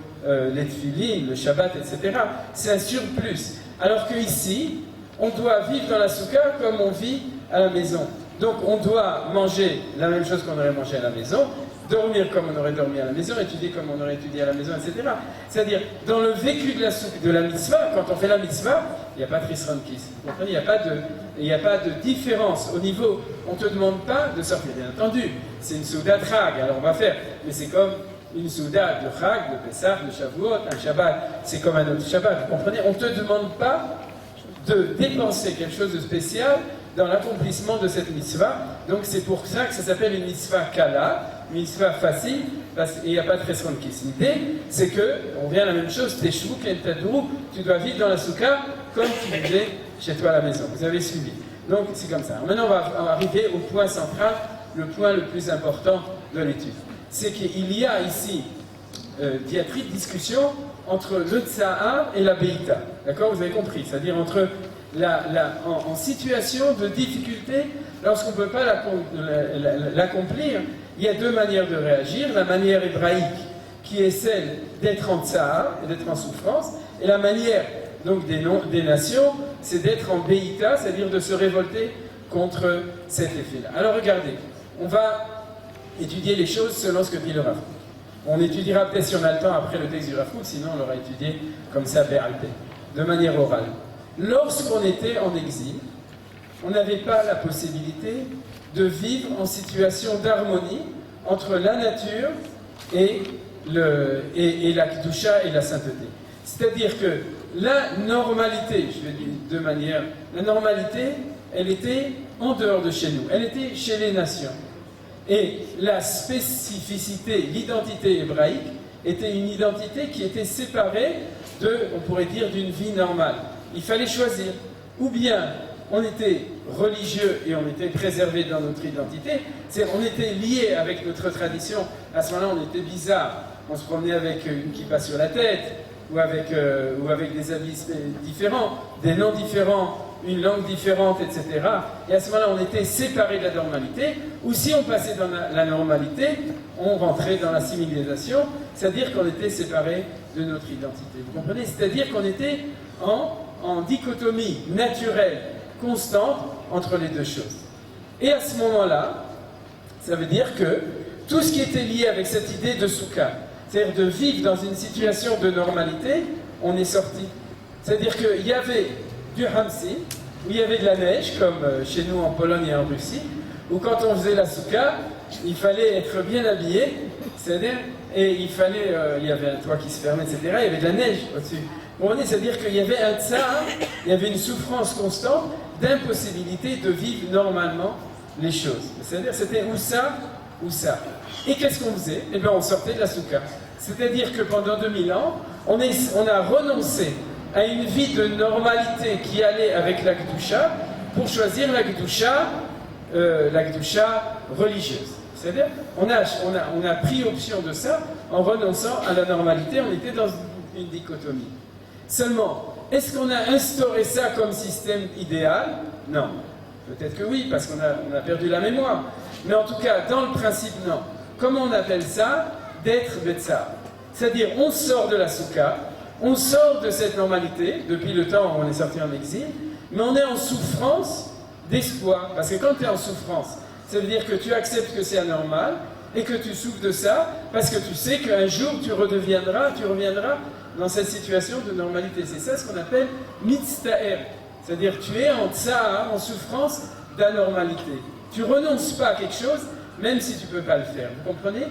les tefilines, le Shabbat, etc. C'est un surplus. Alors qu'ici, on doit vivre dans la souka comme on vit à la maison. Donc, on doit manger la même chose qu'on aurait mangé à la maison, dormir comme on aurait dormi à la maison, étudier comme on aurait étudié à la maison, etc. C'est-à-dire, dans le vécu de la mitzvah, quand on fait la mitzvah, il n'y a pas de Chesron Kis. Vous comprenez? Il n'y a pas de différence au niveau. On ne te demande pas de sortir. Bien entendu, c'est une souda de Chag, alors on va faire. Mais c'est comme une souda de Chag, de Pessah, de Shavuot, un Shabbat, c'est comme un autre Shabbat. Vous comprenez? On ne te demande pas de dépenser quelque chose de spécial dans l'accomplissement de cette mitzvah. Donc c'est pour ça que ça s'appelle une mitzvah kala, une mitzvah facile, et il n'y a pas de Chesron Kis. L'idée, c'est que, on vient à la même chose, Teshuvah ken tadou, tu dois vivre dans la souka comme tu vivais chez toi à la maison. Vous avez suivi. Donc c'est comme ça. Alors, maintenant, on va arriver au point central, le point le plus important de l'étude. C'est qu'il y a ici diatribe, discussion entre le Tsahar et la Beïta. D'accord? Vous avez compris? C'est-à-dire entre en situation de difficulté, lorsqu'on ne peut pas l'accomplir, il y a deux manières de réagir. La manière hébraïque, qui est celle d'être en tsar, d'être en souffrance, et la manière donc des nations, c'est d'être en beïta, c'est-à-dire de se révolter contre cet effet-là. Alors regardez, on va étudier les choses selon ce que dit le Rav Kook. On étudiera peut-être si on a le temps après le texte du Rav Kook, sinon on l'aura étudié comme ça, de manière orale. Lorsqu'on était en exil, on n'avait pas la possibilité de vivre en situation d'harmonie entre la nature et la Kedusha et la sainteté. C'est-à-dire que la normalité, je vais dire de manière, la normalité, elle était en dehors de chez nous, elle était chez les nations. Et la spécificité, l'identité hébraïque, était une identité qui était séparée on pourrait dire, d'une vie normale. Il fallait choisir. Ou bien on était religieux et on était préservé dans notre identité, on était lié avec notre tradition. À ce moment-là, on était bizarre. On se promenait avec une kippa sur la tête, ou avec des habits différents, des noms différents, une langue différente, etc. Et à ce moment-là, on était séparés de la normalité, ou si on passait dans la normalité, on rentrait dans la civilisation, c'est-à-dire qu'on était séparés de notre identité. Vous comprenez? C'est-à-dire qu'on était en dichotomie naturelle, constante, entre les deux choses. Et à ce moment-là, ça veut dire que tout ce qui était lié avec cette idée de soukha, c'est-à-dire de vivre dans une situation de normalité, on est sorti. C'est-à-dire qu'il y avait du hamsi, où il y avait de la neige, comme chez nous en Pologne et en Russie, où quand on faisait la soukha, il fallait être bien habillé, c'est-à-dire, et il y avait un toit qui se fermait, etc., il y avait de la neige au-dessus. Bon, c'est-à-dire qu'il y avait un tsar, il y avait une souffrance constante d'impossibilité de vivre normalement les choses. C'est-à-dire, c'était ou ça, ou ça. Et qu'est-ce qu'on faisait? Eh bien, on sortait de la soukha. C'est-à-dire que pendant 2000 ans, on a renoncé à une vie de normalité qui allait avec la Kedusha pour choisir la Kedusha religieuse. C'est-à-dire, on a pris option de ça en renonçant à la normalité, on était dans une dichotomie. Seulement, est-ce qu'on a instauré ça comme système idéal? Non. Peut-être que oui, parce qu'on a perdu la mémoire. Mais en tout cas, dans le principe, non. Comment on appelle ça? D'être Betsar. C'est-à-dire, on sort de la soukha, on sort de cette normalité, depuis le temps où on est sorti en exil, mais on est en souffrance d'espoir. Parce que quand tu es en souffrance, ça veut dire que tu acceptes que c'est anormal, et que tu souffres de ça, parce que tu sais qu'un jour tu reviendras dans cette situation de normalité. C'est ça ce qu'on appelle mitztaer. C'est-à-dire tu es en tsar, en souffrance d'anormalité. Tu renonces pas à quelque chose, même si tu ne peux pas le faire. Vous comprenez?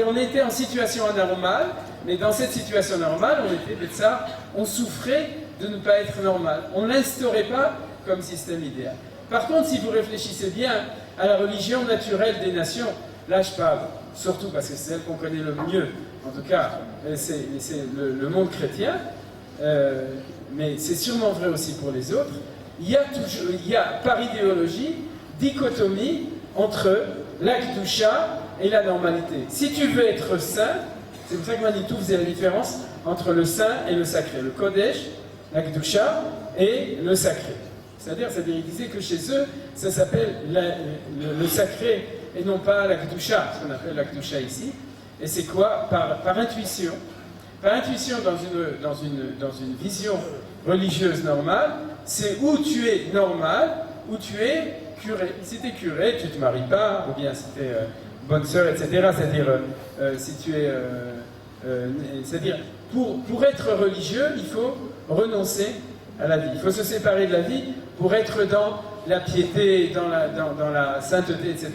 On était en situation anormale, mais dans cette situation normale, on était tsar, on souffrait de ne pas être normal. On ne l'instaurait pas comme système idéal. Par contre, si vous réfléchissez bien à la religion naturelle des nations, là je parle surtout parce que c'est celle qu'on connaît le mieux, en tout cas, c'est le monde chrétien, mais c'est sûrement vrai aussi pour les autres. Il y a par idéologie, dichotomie entre la Kedusha et la normalité. Si tu veux être saint, c'est pour ça que Manitou faisait la différence entre le saint et le sacré. Le Kodesh, la Kedusha et le sacré. C'est-à-dire, il disait que chez eux, ça s'appelle le sacré et non pas la Kedusha, ce qu'on appelle la Kedusha ici. Et c'est quoi? Par intuition. Par intuition, dans une vision religieuse normale, c'est où tu es normal, où tu es curé. Si tu es curé, tu ne te maries pas, ou bien si tu es bonne sœur, etc. C'est-à-dire, si tu es... c'est-à-dire, pour être religieux, il faut renoncer à la vie. Il faut se séparer de la vie pour être dans la piété, dans la sainteté, etc.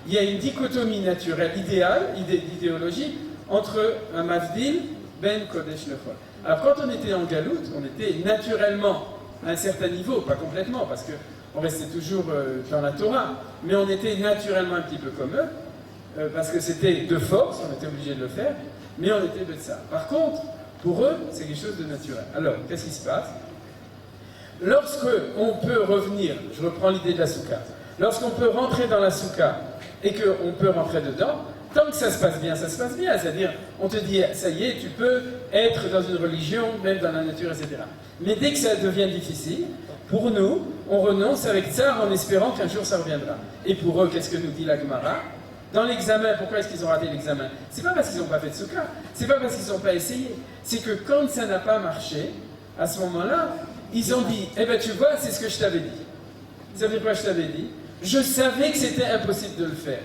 Il y a une dichotomie naturelle, idéale, d'idéologie, entre un mavdil, ben kodesh lechol. Alors quand on était en Galoute, on était naturellement à un certain niveau, pas complètement, parce qu'on restait toujours dans la Torah, mais on était naturellement un petit peu comme eux, parce que c'était de force, on était obligé de le faire, mais on était de ça. Par contre, pour eux, c'est quelque chose de naturel. Alors, qu'est-ce qui se passe? Lorsque on peut revenir, je reprends l'idée de la soukha, lorsqu'on peut rentrer dans la soukha et qu'on peut rentrer dedans, tant que ça se passe bien, c'est-à-dire on te dit, ça y est, tu peux être dans une religion, même dans la nature, etc. Mais dès que ça devient difficile, pour nous, on renonce avec ça en espérant qu'un jour ça reviendra. Et pour eux, qu'est-ce que nous dit la Gemara? Dans l'examen, pourquoi est-ce qu'ils ont raté l'examen? C'est pas parce qu'ils n'ont pas fait de soukha, c'est pas parce qu'ils n'ont pas essayé, c'est que quand ça n'a pas marché, à ce moment-là, ils ont dit, eh bien tu vois, c'est ce que je t'avais dit. Vous savez quoi je t'avais dit? Je savais que c'était impossible de le faire.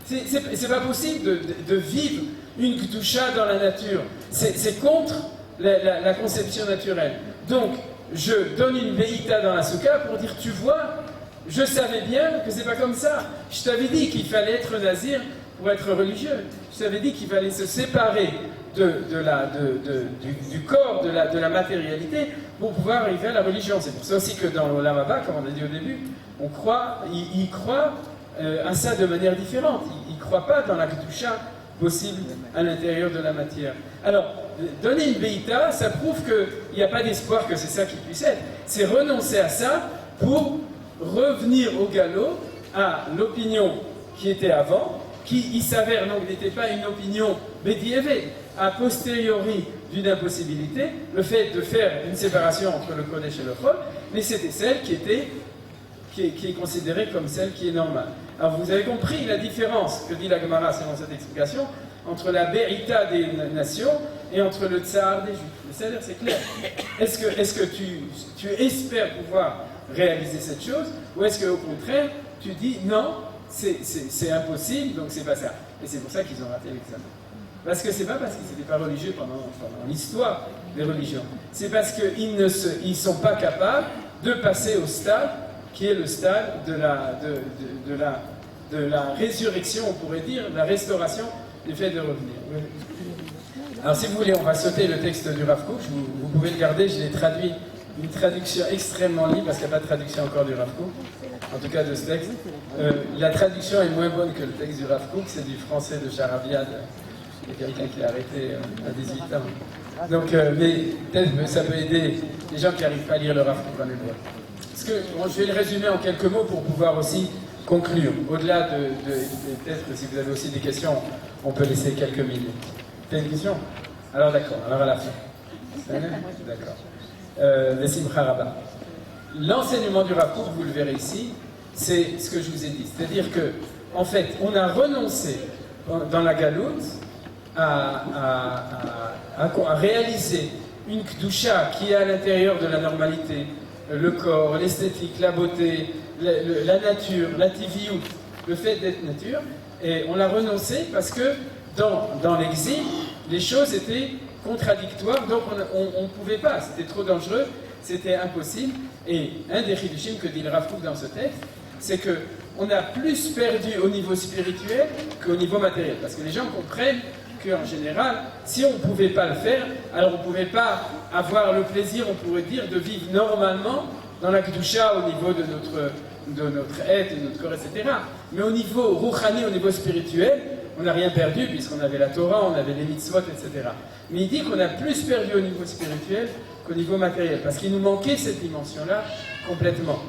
C'est pas possible de vivre une Kedusha dans la nature. C'est contre la conception naturelle. Donc, je donne une veïta dans la soukha pour dire, tu vois, je savais bien que c'est pas comme ça. Je t'avais dit qu'il fallait être nazir pour être religieux. Je t'avais dit qu'il fallait se séparer du corps, de la matérialité, pour pouvoir arriver à la religion. C'est pour ça aussi que dans l'Olamaba, comme on a dit au début, ils croient à ça de manière différente. Ils ne croient pas dans la Kedusha possible à l'intérieur de la matière. Alors, donner une Beïta, ça prouve qu'il n'y a pas d'espoir que c'est ça qui puisse être. C'est renoncer à ça pour revenir au galop à l'opinion qui était avant, qui, il s'avère, donc n'était pas une opinion bédiévée, a posteriori d'une impossibilité, le fait de faire une séparation entre le Kodesh et le Chol, mais c'était celle qui est considérée comme celle qui est normale. Alors vous avez compris la différence que dit la Gemara selon cette explication entre la Be'ita des nations et entre le Tsar des Juifs. C'est-à-dire, c'est clair. Est-ce que tu espères pouvoir réaliser cette chose, ou est-ce qu'au contraire, tu dis non, c'est impossible, donc c'est pas ça. Et c'est pour ça qu'ils ont raté l'examen. Parce que c'est pas parce qu'ils n'étaient pas religieux pendant l'histoire des religions. C'est parce qu'ils ne sont pas capables de passer au stade qui est le stade de la résurrection, on pourrait dire, de la restauration du fait de revenir. Alors si vous voulez, on va sauter le texte du Rav Kook, vous pouvez le garder, je l'ai traduit, une traduction extrêmement libre, parce qu'il n'y a pas de traduction encore du Rav Kook, en tout cas de ce texte. La traduction est moins bonne que le texte du Rav Kook, c'est du français de Charabiad, il y a quelqu'un qui a arrêté à 18 ans. Donc, mais peut-être ça peut aider les gens qui n'arrivent pas à lire le Rav Kook en hébreu. Je vais le résumer en quelques mots pour pouvoir aussi conclure. Au-delà peut-être si vous avez aussi des questions, on peut laisser quelques minutes. T'as une question? Alors d'accord, alors à la fin. D'accord. Le Simcha Rabba. L'enseignement du Rav Kook, vous le verrez ici, c'est ce que je vous ai dit. C'est-à-dire que, en fait, on a renoncé dans la Galoute à réaliser une Kedusha qui est à l'intérieur de la normalité, le corps, l'esthétique, la beauté, la nature, la tiviout, le fait d'être nature, et on l'a renoncé parce que dans l'exil, les choses étaient contradictoires, donc on ne pouvait pas, c'était trop dangereux, c'était impossible. Et un des chidushim que dit le Rav Kook dans ce texte, c'est qu'on a plus perdu au niveau spirituel qu'au niveau matériel, parce que les gens comprennent qu'en général, si on ne pouvait pas le faire, alors on ne pouvait pas avoir le plaisir, on pourrait dire, de vivre normalement dans la Kedusha au niveau de notre être, de notre corps, etc. Mais au niveau rouchani, au niveau spirituel, on n'a rien perdu puisqu'on avait la Torah, on avait les mitzvot, etc. Mais il dit qu'on a plus perdu au niveau spirituel qu'au niveau matériel, parce qu'il nous manquait cette dimension-là complètement.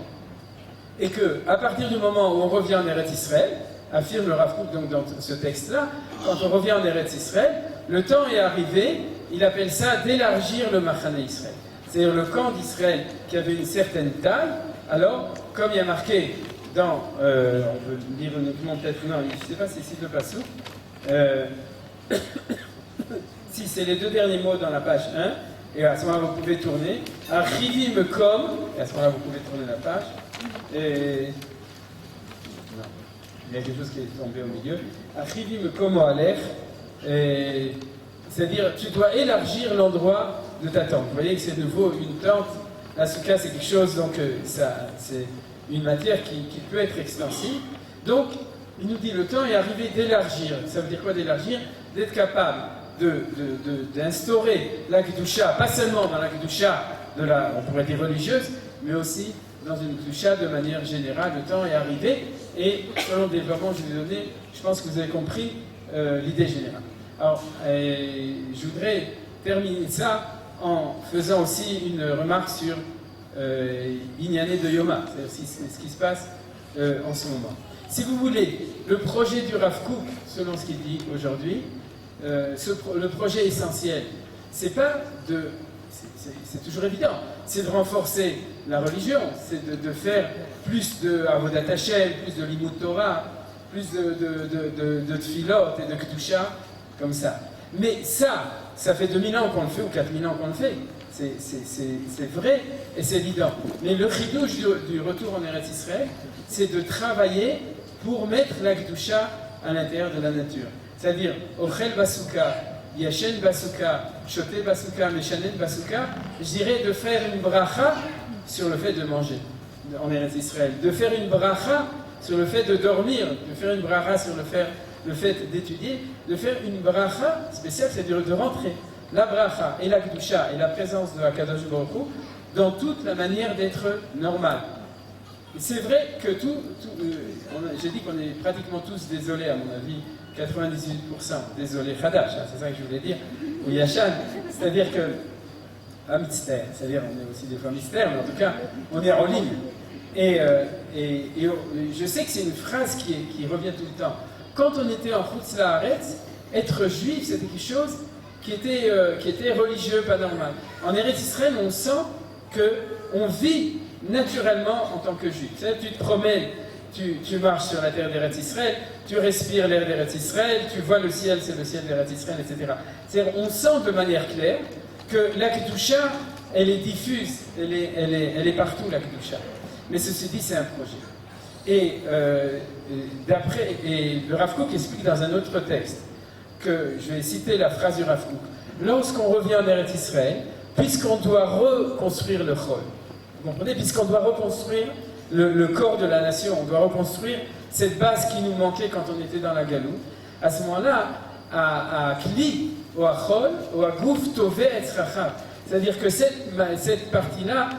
Et qu'à partir du moment où on revient en Eretz Israël, affirme le Rav Kook donc dans ce texte-là, quand on revient en Eretz Israël, le temps est arrivé, il appelle ça d'élargir le Machane Israël. C'est-à-dire le camp d'Israël qui avait une certaine taille, alors, comme il y a marqué dans, on peut lire uniquement peut-être, non, je ne sais pas si c'est le Passouk, si c'est les deux derniers mots dans la page 1, et à ce moment-là vous pouvez tourner, Archivim Kom, et à ce moment-là vous pouvez tourner la page, et... Non. Il y a quelque chose qui est tombé au milieu. Archivim Kom Oalech, c'est-à-dire tu dois élargir l'endroit de ta tente. Vous voyez que c'est de nouveau une tente. La souka c'est quelque chose, donc c'est une matière qui peut être extensive. Donc il nous dit le temps est arrivé d'élargir. Ça veut dire quoi d'élargir? D'être capable d'instaurer la Kedusha, pas seulement dans la Kedusha on pourrait dire religieuse, mais aussi dans une Kedusha de manière générale. Le temps est arrivé et selon le développement que je vous ai donné, je pense que vous avez compris l'idée générale. Alors, je voudrais terminer ça en faisant aussi une remarque sur Inyane de Yoma, c'est-à-dire ce qui se passe en ce moment. Si vous voulez, le projet du Rav Kook, selon ce qu'il dit aujourd'hui, le projet essentiel, c'est pas c'est toujours évident, c'est de renforcer la religion, c'est de faire plus de Avodat Hashem, plus de Limud Torah, plus de Tfilot et de Kedusha, comme ça. Mais ça fait 2000 ans qu'on le fait ou 4000 ans qu'on le fait. C'est vrai et c'est évident. Mais le chidouche du retour en Eretz Israël, c'est de travailler pour mettre la Kedusha à l'intérieur de la nature. C'est-à-dire, Ochel Basuka, Yashen Basuka, Shote Basuka, Meshanen Basuka, je dirais de faire une bracha sur le fait de manger en Eretz Israël, de faire une bracha sur le fait de dormir, de faire une bracha sur le fait d'étudier, de faire une bracha spéciale, c'est-à-dire de rentrer la bracha et la Kedusha et la présence de Hakadosh Baruch Hu dans toute la manière d'être normale. C'est vrai que j'ai dit qu'on est pratiquement tous désolés, à mon avis, 98% désolés, Khadash, c'est ça que je voulais dire, ou Yashan, c'est-à-dire que, mystère, c'est-à-dire on est aussi des fois mystère, mais en tout cas, on est en ligne. Et je sais que c'est une phrase qui revient tout le temps. Quand on était en Chutz La'aretz, être juif, c'était quelque chose qui était religieux, pas normal. En Eretz Israël, on sent qu'on vit naturellement en tant que juif. Tu sais, tu te promènes, tu marches sur la terre d'Eretz Israël, tu respires l'air d'Eretz Israël, tu vois le ciel, c'est le ciel d'Eretz Israël, etc. C'est-à-dire, on sent de manière claire que la Kedusha, elle est diffuse, elle est partout, la Kedusha. Mais ceci dit, c'est un projet. Et le Rav Kook explique dans un autre texte, que je vais citer la phrase du Rav Kook. Lorsqu'on revient en Eretz Israël, puisqu'on doit reconstruire le Chol, vous comprenez, puisqu'on doit reconstruire le corps de la nation, on doit reconstruire cette base qui nous manquait quand on était dans la Galoute, à ce moment-là, à Kli, ou à Chol, ou à Gouf Tové et Tzrachav, c'est-à-dire que cette partie-là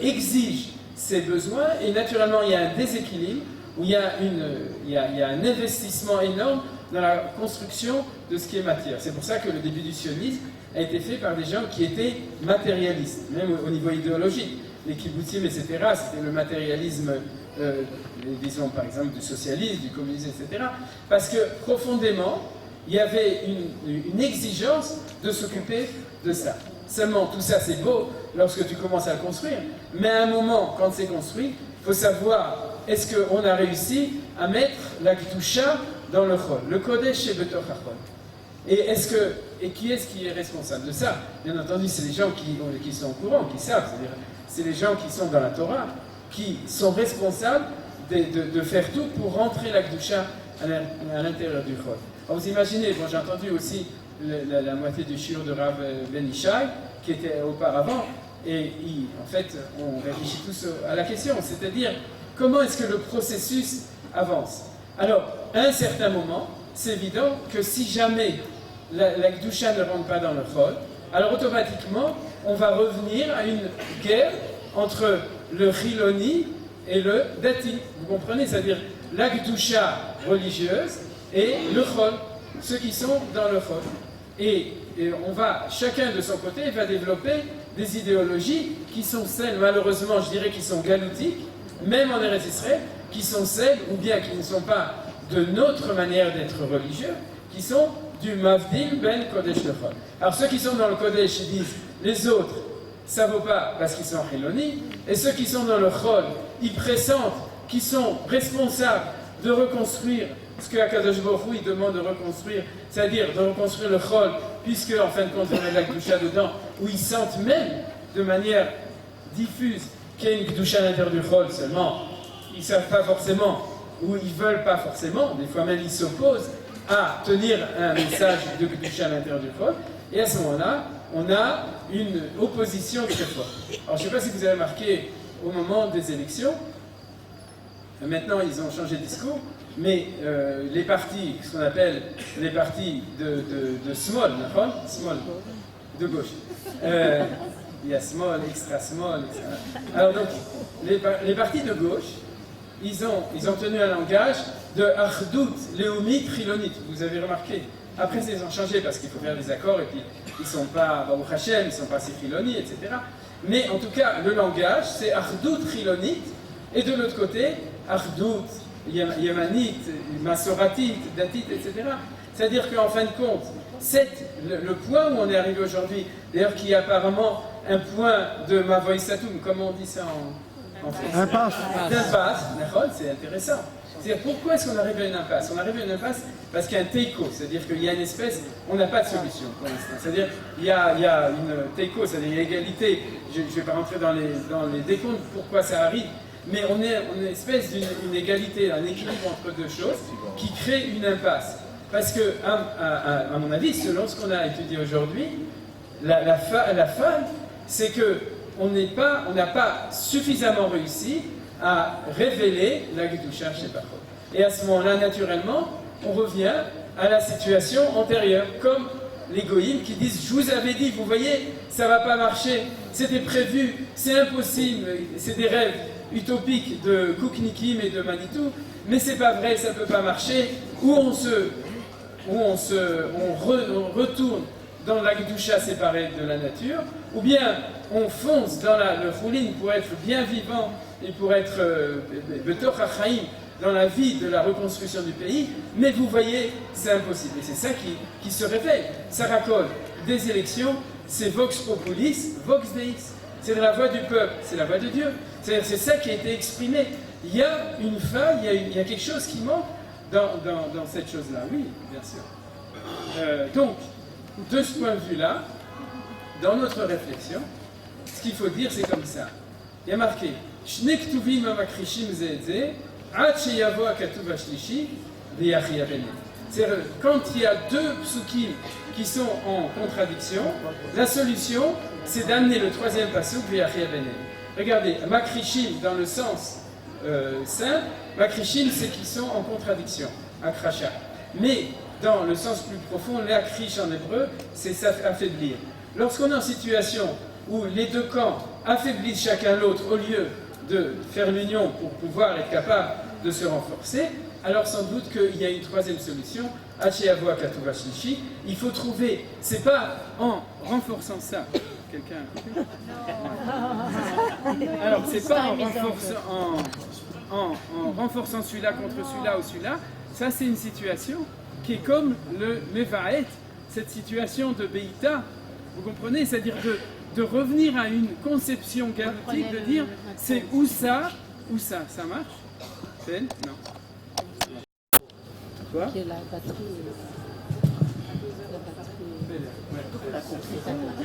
exige ses besoins, et naturellement il y a un déséquilibre, où il y a un investissement énorme dans la construction de ce qui est matière. C'est pour ça que le début du sionisme a été fait par des gens qui étaient matérialistes, même au niveau idéologique. Les kibbutzim, etc., c'était le matérialisme, disons par exemple du socialisme, du communisme, etc. Parce que profondément, il y avait une exigence de s'occuper de ça. Seulement, tout ça c'est beau lorsque tu commences à le construire, mais à un moment, quand c'est construit, il faut savoir, est-ce qu'on a réussi à mettre la Kedusha dans le Chol, le Kodesh chez Betoch HaChol. Et qui est-ce qui est responsable de ça? Bien entendu, c'est les gens qui sont au courant, qui savent, c'est-à-dire c'est les gens qui sont dans la Torah, qui sont responsables de faire tout pour rentrer la Kedusha à l'intérieur du Chol. Alors vous imaginez, bon, j'ai entendu aussi la moitié du shiur de Rav Ben Ishai, qui était auparavant, et en fait, on réfléchit tous à la question, c'est-à-dire, comment est-ce que le processus avance? Alors, à un certain moment, c'est évident que si jamais la Kedusha ne rentre pas dans le Chol, alors automatiquement, on va revenir à une guerre entre le Chiloni et le Dati. Vous comprenez? C'est-à-dire la Kedusha religieuse et le Chol, ceux qui sont dans le Chol. Et on va, chacun de son côté, va développer des idéologies qui sont celles, malheureusement, je dirais, qui sont galoutiques, même en Eretz Israël, qui sont celles, ou bien qui ne sont pas de notre manière d'être religieux, qui sont du Mavdil ben Kodesh le Chol. Alors ceux qui sont dans le Kodesh, ils disent, les autres, ça ne vaut pas parce qu'ils sont Chiloni, et ceux qui sont dans le Chol, ils pressentent qu'ils sont responsables de reconstruire ce que Akadosh Baruch Hu, il demande de reconstruire, c'est-à-dire de reconstruire le Chol, puisque en fin de compte, on a la Kedusha dedans, où ils sentent même de manière diffuse qu'il y a une Kedusha à l'intérieur du Chol seulement. Ils ne savent pas forcément, ou ils ne veulent pas forcément, des fois même ils s'opposent à tenir un message de Kedusha à l'intérieur du Chol, et à ce moment-là, on a une opposition très forte. Alors je ne sais pas si vous avez remarqué au moment des élections, maintenant ils ont changé de discours, mais les partis, ce qu'on appelle les partis de small, de gauche, il y a small, extra small, etc. Alors donc, les partis de gauche, ils ont tenu un langage de Achdut, Léomit, Trilonit, vous avez remarqué. Après, ils ont changé parce qu'il faut faire des accords et puis ils ne sont pas Baruch Hashem, ils ne sont pas Sifriloni, etc. Mais en tout cas, le langage, c'est Achdut, Trilonit, et de l'autre côté, Achdut, Yémanite, Massoratite, Datite, etc. C'est-à-dire qu'en fin de compte, le point où on est arrivé aujourd'hui, d'ailleurs qui est apparemment un point de Mavoy Satoum, comment on dit ça en français? Impasse. D'impasse, c'est intéressant. C'est-à-dire pourquoi est-ce qu'on arrive à une impasse? On arrive à une impasse parce qu'il y a un teiko, c'est-à-dire qu'il y a une espèce, on n'a pas de solution pour l'instant. C'est-à-dire il y a une teiko, c'est-à-dire une égalité. Je ne vais pas rentrer dans les décomptes pourquoi ça arrive. Mais on est une espèce d'une égalité, un équilibre entre deux choses qui crée une impasse. Parce que, à mon avis, selon ce qu'on a étudié aujourd'hui, la faille, c'est qu'on n'a pas suffisamment réussi à révéler la Kedusha chez Bachot. Et à ce moment-là, naturellement, on revient à la situation antérieure, comme les goïms qui disent « Je vous avais dit, vous voyez, ça ne va pas marcher, c'était prévu, c'est impossible, c'est des rêves. » utopique de Kouknikim et de Manitou, mais c'est pas vrai, ça peut pas marcher, où on retourne dans la Kedusha séparée de la nature, ou bien on fonce dans le Choulin pour être bien vivant et pour être Betoch HaChaim, dans la vie de la reconstruction du pays, mais vous voyez, c'est impossible. Et c'est ça qui se révèle. Sarah Cole, des élections, c'est Vox Populis, Vox Deis. C'est la voix du peuple, c'est la voix de Dieu. C'est ça qui a été exprimé. Il y a une faille, il y a quelque chose qui manque dans cette chose-là. Oui, bien sûr. Donc, de ce point de vue-là, dans notre réflexion, ce qu'il faut dire, c'est comme ça. Il y a marqué Shne ktuvim hamakrishim ze et ze, ad sheyavo hakatuv hashlishi v'yachia benet. C'est-à-dire, quand il y a deux psukim qui sont en contradiction, la solution, c'est d'amener le troisième pasuk v'yachia benet. Regardez, makrishim dans le sens simple, makrishim c'est qui sont en contradiction, akrasha. Mais dans le sens plus profond, l'akrish en hébreu, c'est s'affaiblir. Lorsqu'on est en situation où les deux camps affaiblissent chacun l'autre au lieu de faire l'union pour pouvoir être capable de se renforcer, alors sans doute qu'il y a une troisième solution, Hacheavo Katuv Hashlishi. Il faut trouver, c'est pas en renforçant ça, quelqu'un. Alors c'est pas en renforçant celui-là contre celui-là ou celui-là, ça c'est une situation qui est comme le Mevaet, cette situation de Beïta, vous comprenez, c'est-à-dire de revenir à une conception chaotique, de dire c'est ou ça, ça marche? C'est non. Quoi?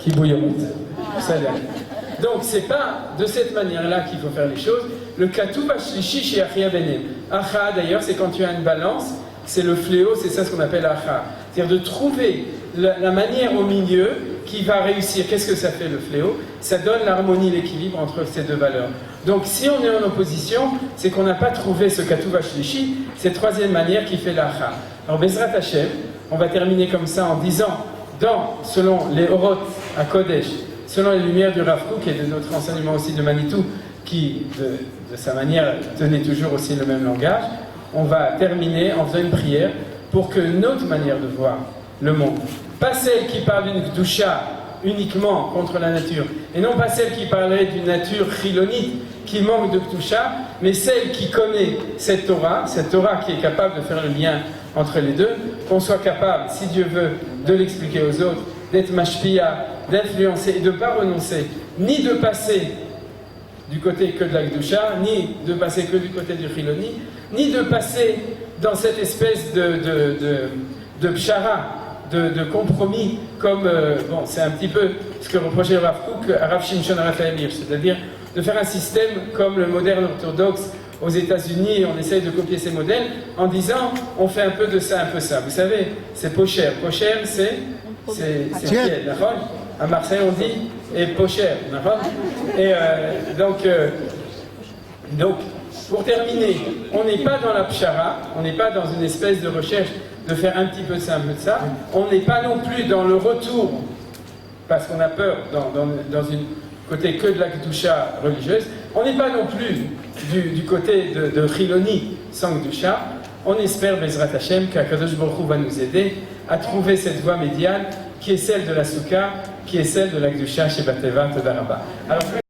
Qui bouillonne. Donc c'est pas de cette manière-là qu'il faut faire les choses. Le Katuv Hashlishi chez Achia Benem. Acha d'ailleurs c'est quand tu as une balance, c'est le fléau, c'est ça ce qu'on appelle Acha. C'est-à-dire de trouver la manière au milieu qui va réussir. Qu'est-ce que ça fait le fléau? Ça donne l'harmonie, l'équilibre entre ces deux valeurs. Donc si on est en opposition, c'est qu'on n'a pas trouvé ce Katuv Hashlishi, cette troisième manière qui fait l'Acha. Alors Bezrat Hashem, on va terminer comme ça en disant, selon les Orot à Kodesh, selon les lumières du Rav Kook et de notre enseignement aussi de Manitou, qui de sa manière tenait toujours aussi le même langage, on va terminer en faisant une prière pour que notre manière de voir le monde, pas celle qui parle d'une Kedusha uniquement contre la nature, et non pas celle qui parlerait d'une nature chilonite qui manque de Kedusha, mais celle qui connaît cette Torah qui est capable de faire le lien entre les deux, qu'on soit capable, si Dieu veut, de l'expliquer aux autres, d'être mashpia, d'influencer et de ne pas renoncer, ni de passer du côté que de la Kedusha, ni de passer que du côté du chiloni, ni de passer dans cette espèce de pshara, de compromis, comme, c'est un petit peu ce que reprochait Rav Kook à Rav Shimshon Raphaël Hirsch, c'est-à-dire de faire un système comme le moderne orthodoxe aux États-Unis, on essaye de copier ces modèles en disant on fait un peu de ça, un peu ça. Vous savez, c'est pocher. Pocher, c'est pied, d'accord? À Marseille, on dit et pocher, d'accord? Et donc, pour terminer, on n'est pas dans la pshara, on n'est pas dans une espèce de recherche de faire un petit peu de ça, un peu de ça. On n'est pas non plus dans le retour, parce qu'on a peur dans une côté que de la Kedusha religieuse. On n'est pas non plus du côté de Chiloni sans Kedusha. On espère, Bezrat Hashem, qu'Akadosh Baruch Hu va nous aider à trouver cette voie médiane qui est celle de la Souka, qui est celle de la Kedusha chez Bateva Toda Rabba. Alors,